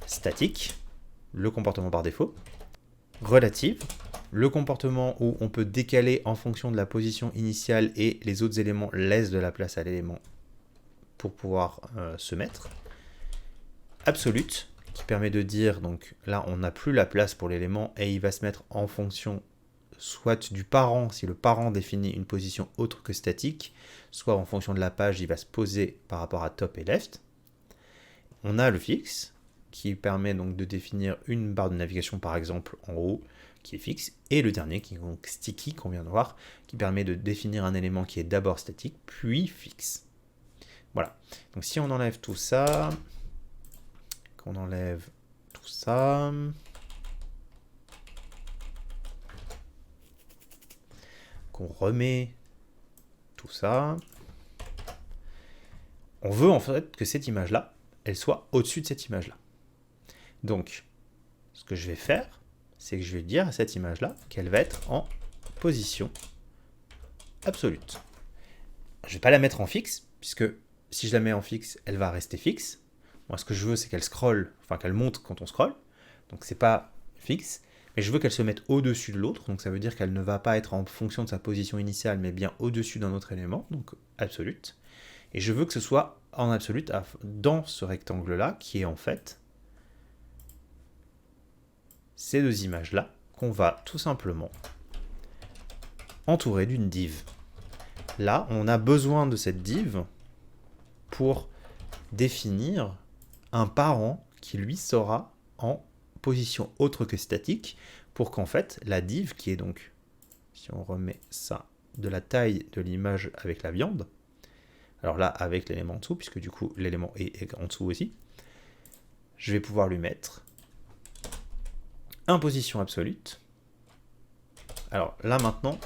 statique, le comportement par défaut, relative, le comportement où on peut décaler en fonction de la position initiale et les autres éléments laissent de la place à l'élément pour pouvoir se mettre, absolute, qui permet de dire, donc là on n'a plus la place pour l'élément et il va se mettre en fonction soit du parent, si le parent définit une position autre que statique, soit en fonction de la page, il va se poser par rapport à top et left. On a le fixe, qui permet donc de définir une barre de navigation par exemple en haut, qui est fixe, et le dernier qui est donc sticky, qu'on vient de voir, qui permet de définir un élément qui est d'abord statique, puis fixe. Voilà, donc si on enlève tout ça, qu'on enlève tout ça, qu'on remet tout ça, on veut en fait que cette image-là, elle soit au-dessus de cette image-là. Donc, ce que je vais faire, c'est que je vais dire à cette image-là qu'elle va être en position absolute. Je ne vais pas la mettre en fixe, puisque si je la mets en fixe, elle va rester fixe. Moi, ce que je veux, c'est qu'elle scrolle, enfin qu'elle monte quand on scrolle. Donc, c'est pas fixe. Mais je veux qu'elle se mette au-dessus de l'autre. Donc, ça veut dire qu'elle ne va pas être en fonction de sa position initiale, mais bien au-dessus d'un autre élément, donc absolute. Et je veux que ce soit en absolute dans ce rectangle-là, qui est en fait ces deux images-là, qu'on va tout simplement entourer d'une div. Là, on a besoin de cette div pour définir un parent qui, lui, sera en position autre que statique, pour qu'en fait, la div, qui est donc, si on remet ça, de la taille de l'image avec la viande, alors là, avec l'élément en dessous, puisque du coup, l'élément est en dessous aussi, je vais pouvoir lui mettre en position absolute. Alors là, maintenant,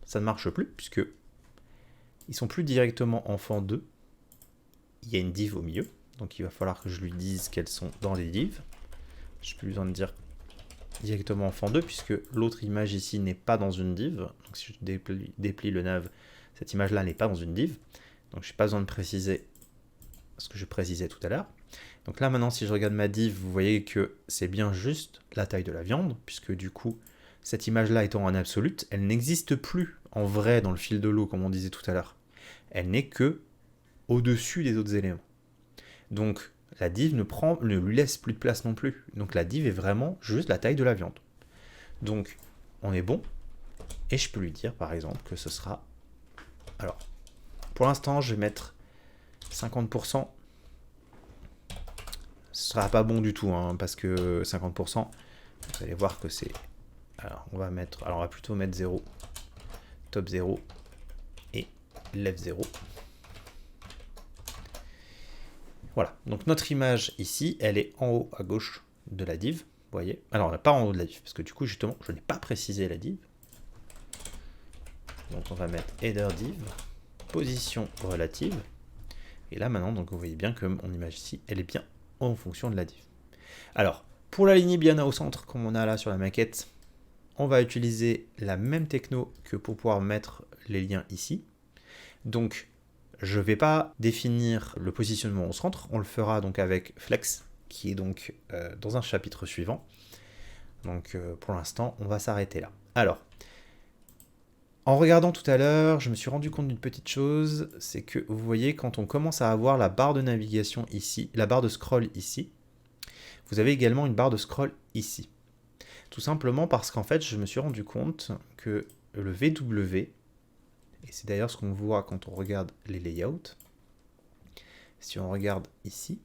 ça ne marche plus, puisque ils sont plus directement enfants d'eux. Il y a une div au milieu, donc il va falloir que je lui dise qu'elles sont dans les divs. Je n'ai plus besoin de dire directement enfant 2, puisque l'autre image ici n'est pas dans une div. Donc si je déplie le nav, cette image-là n'est pas dans une div. Donc je n'ai pas besoin de préciser ce que je précisais tout à l'heure. Donc là maintenant, si je regarde ma div, vous voyez que c'est bien juste la taille de la viande, puisque du coup, cette image-là étant en absolute, elle n'existe plus en vrai dans le fil de l'eau, comme on disait tout à l'heure. Elle n'est que au-dessus des autres éléments. Donc la div ne lui laisse plus de place non plus. Donc la div est vraiment juste la taille de la viande. Donc on est bon. Et je peux lui dire par exemple que ce sera... Alors, pour l'instant, je vais mettre 50%. Ce sera pas bon du tout, hein, parce que 50%, vous allez voir que c'est... Alors, on va plutôt mettre 0, top 0 et left 0. Voilà, donc notre image ici, elle est en haut à gauche de la div, vous voyez. Alors, pas en haut de la div, parce que du coup, justement, je n'ai pas précisé la div. Donc, on va mettre header div, position relative. Et là, maintenant, donc, vous voyez bien que mon image ici, elle est bien en fonction de la div. Alors, pour l'aligner bien au centre, comme on a là sur la maquette, on va utiliser la même techno que pour pouvoir mettre les liens ici. Donc, je ne vais pas définir le positionnement au centre, on le fera donc avec Flex, qui est donc dans un chapitre suivant. Donc, pour l'instant, on va s'arrêter là. Alors, en regardant tout à l'heure, je me suis rendu compte d'une petite chose, c'est que vous voyez, quand on commence à avoir la barre de navigation ici, la barre de scroll ici, vous avez également une barre de scroll ici. Tout simplement parce qu'en fait, je me suis rendu compte que le VW, et c'est d'ailleurs ce qu'on voit quand on regarde les layouts, si on regarde ici,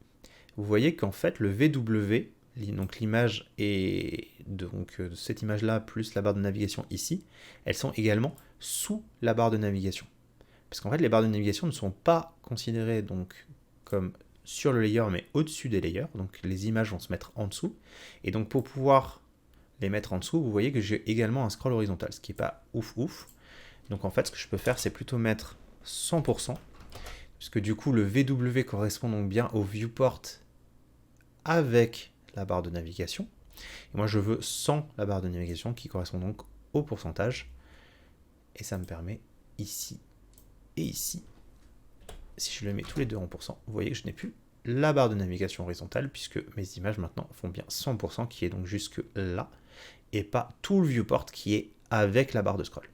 vous voyez qu'en fait, le VW, donc l'image et donc cette image-là plus la barre de navigation ici, elles sont également sous la barre de navigation. Parce qu'en fait, les barres de navigation ne sont pas considérées donc comme sur le layer, mais au-dessus des layers. Donc les images vont se mettre en dessous. Et donc pour pouvoir les mettre en dessous, vous voyez que j'ai également un scroll horizontal, ce qui n'est pas ouf. Donc en fait, ce que je peux faire, c'est plutôt mettre 100%. puisque du coup le VW correspond donc bien au viewport avec la barre de navigation. Et moi je veux sans la barre de navigation qui correspond donc au pourcentage. Et ça me permet ici et ici, si je le mets tous les deux en pourcent, vous voyez que je n'ai plus la barre de navigation horizontale puisque mes images maintenant font bien 100% qui est donc jusque là et pas tout le viewport qui est avec la barre de scroll.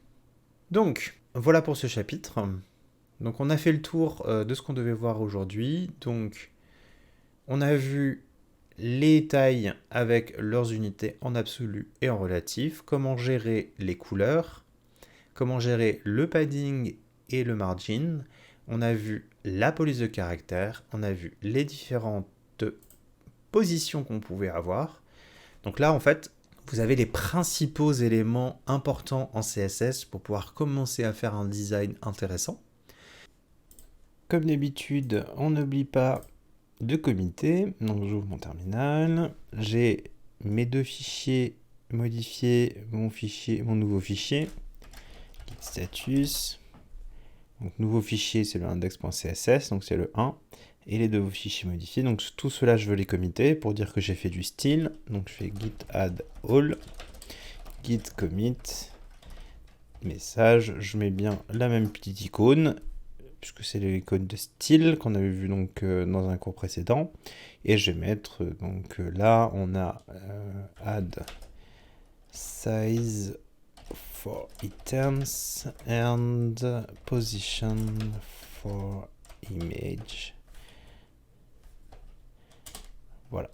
Donc voilà pour ce chapitre. Donc on a fait le tour de ce qu'on devait voir aujourd'hui. Donc on a vu les tailles avec leurs unités en absolu et en relatif, comment gérer les couleurs, comment gérer le padding et le margin. On a vu la police de caractère, on a vu les différentes positions qu'on pouvait avoir. Donc là, en fait, vous avez les principaux éléments importants en CSS pour pouvoir commencer à faire un design intéressant. Comme d'habitude, on n'oublie pas de committer. Donc j'ouvre mon terminal, j'ai mes deux fichiers modifiés, mon nouveau fichier, status. Donc nouveau fichier, c'est le index.css, donc c'est le 1, et les deux fichiers modifiés. Donc tout cela, je veux les committer pour dire que j'ai fait du style. Donc je fais git add all, git commit, message, je mets bien la même petite icône, puisque c'est l'icône de style qu'on avait vu donc dans un cours précédent. Et je vais mettre, donc là, on a add size for items and position for image. Voilà.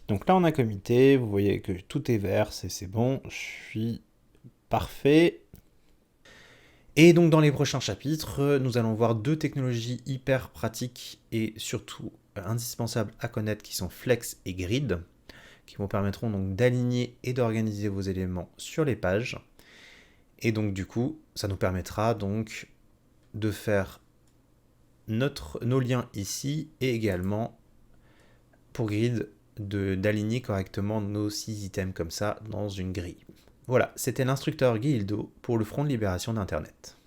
Donc là, on a commité. Vous voyez que tout est vert, c'est bon. Je suis parfait. Et donc dans les prochains chapitres, nous allons voir deux technologies hyper pratiques et surtout indispensables à connaître qui sont Flex et Grid, qui vous permettront donc d'aligner et d'organiser vos éléments sur les pages. Et donc du coup, ça nous permettra donc de faire nos liens ici et également pour Grid d'aligner correctement nos 6 items comme ça dans une grille. Voilà, c'était l'instructeur Guildo pour le Front de Libération d'Internet.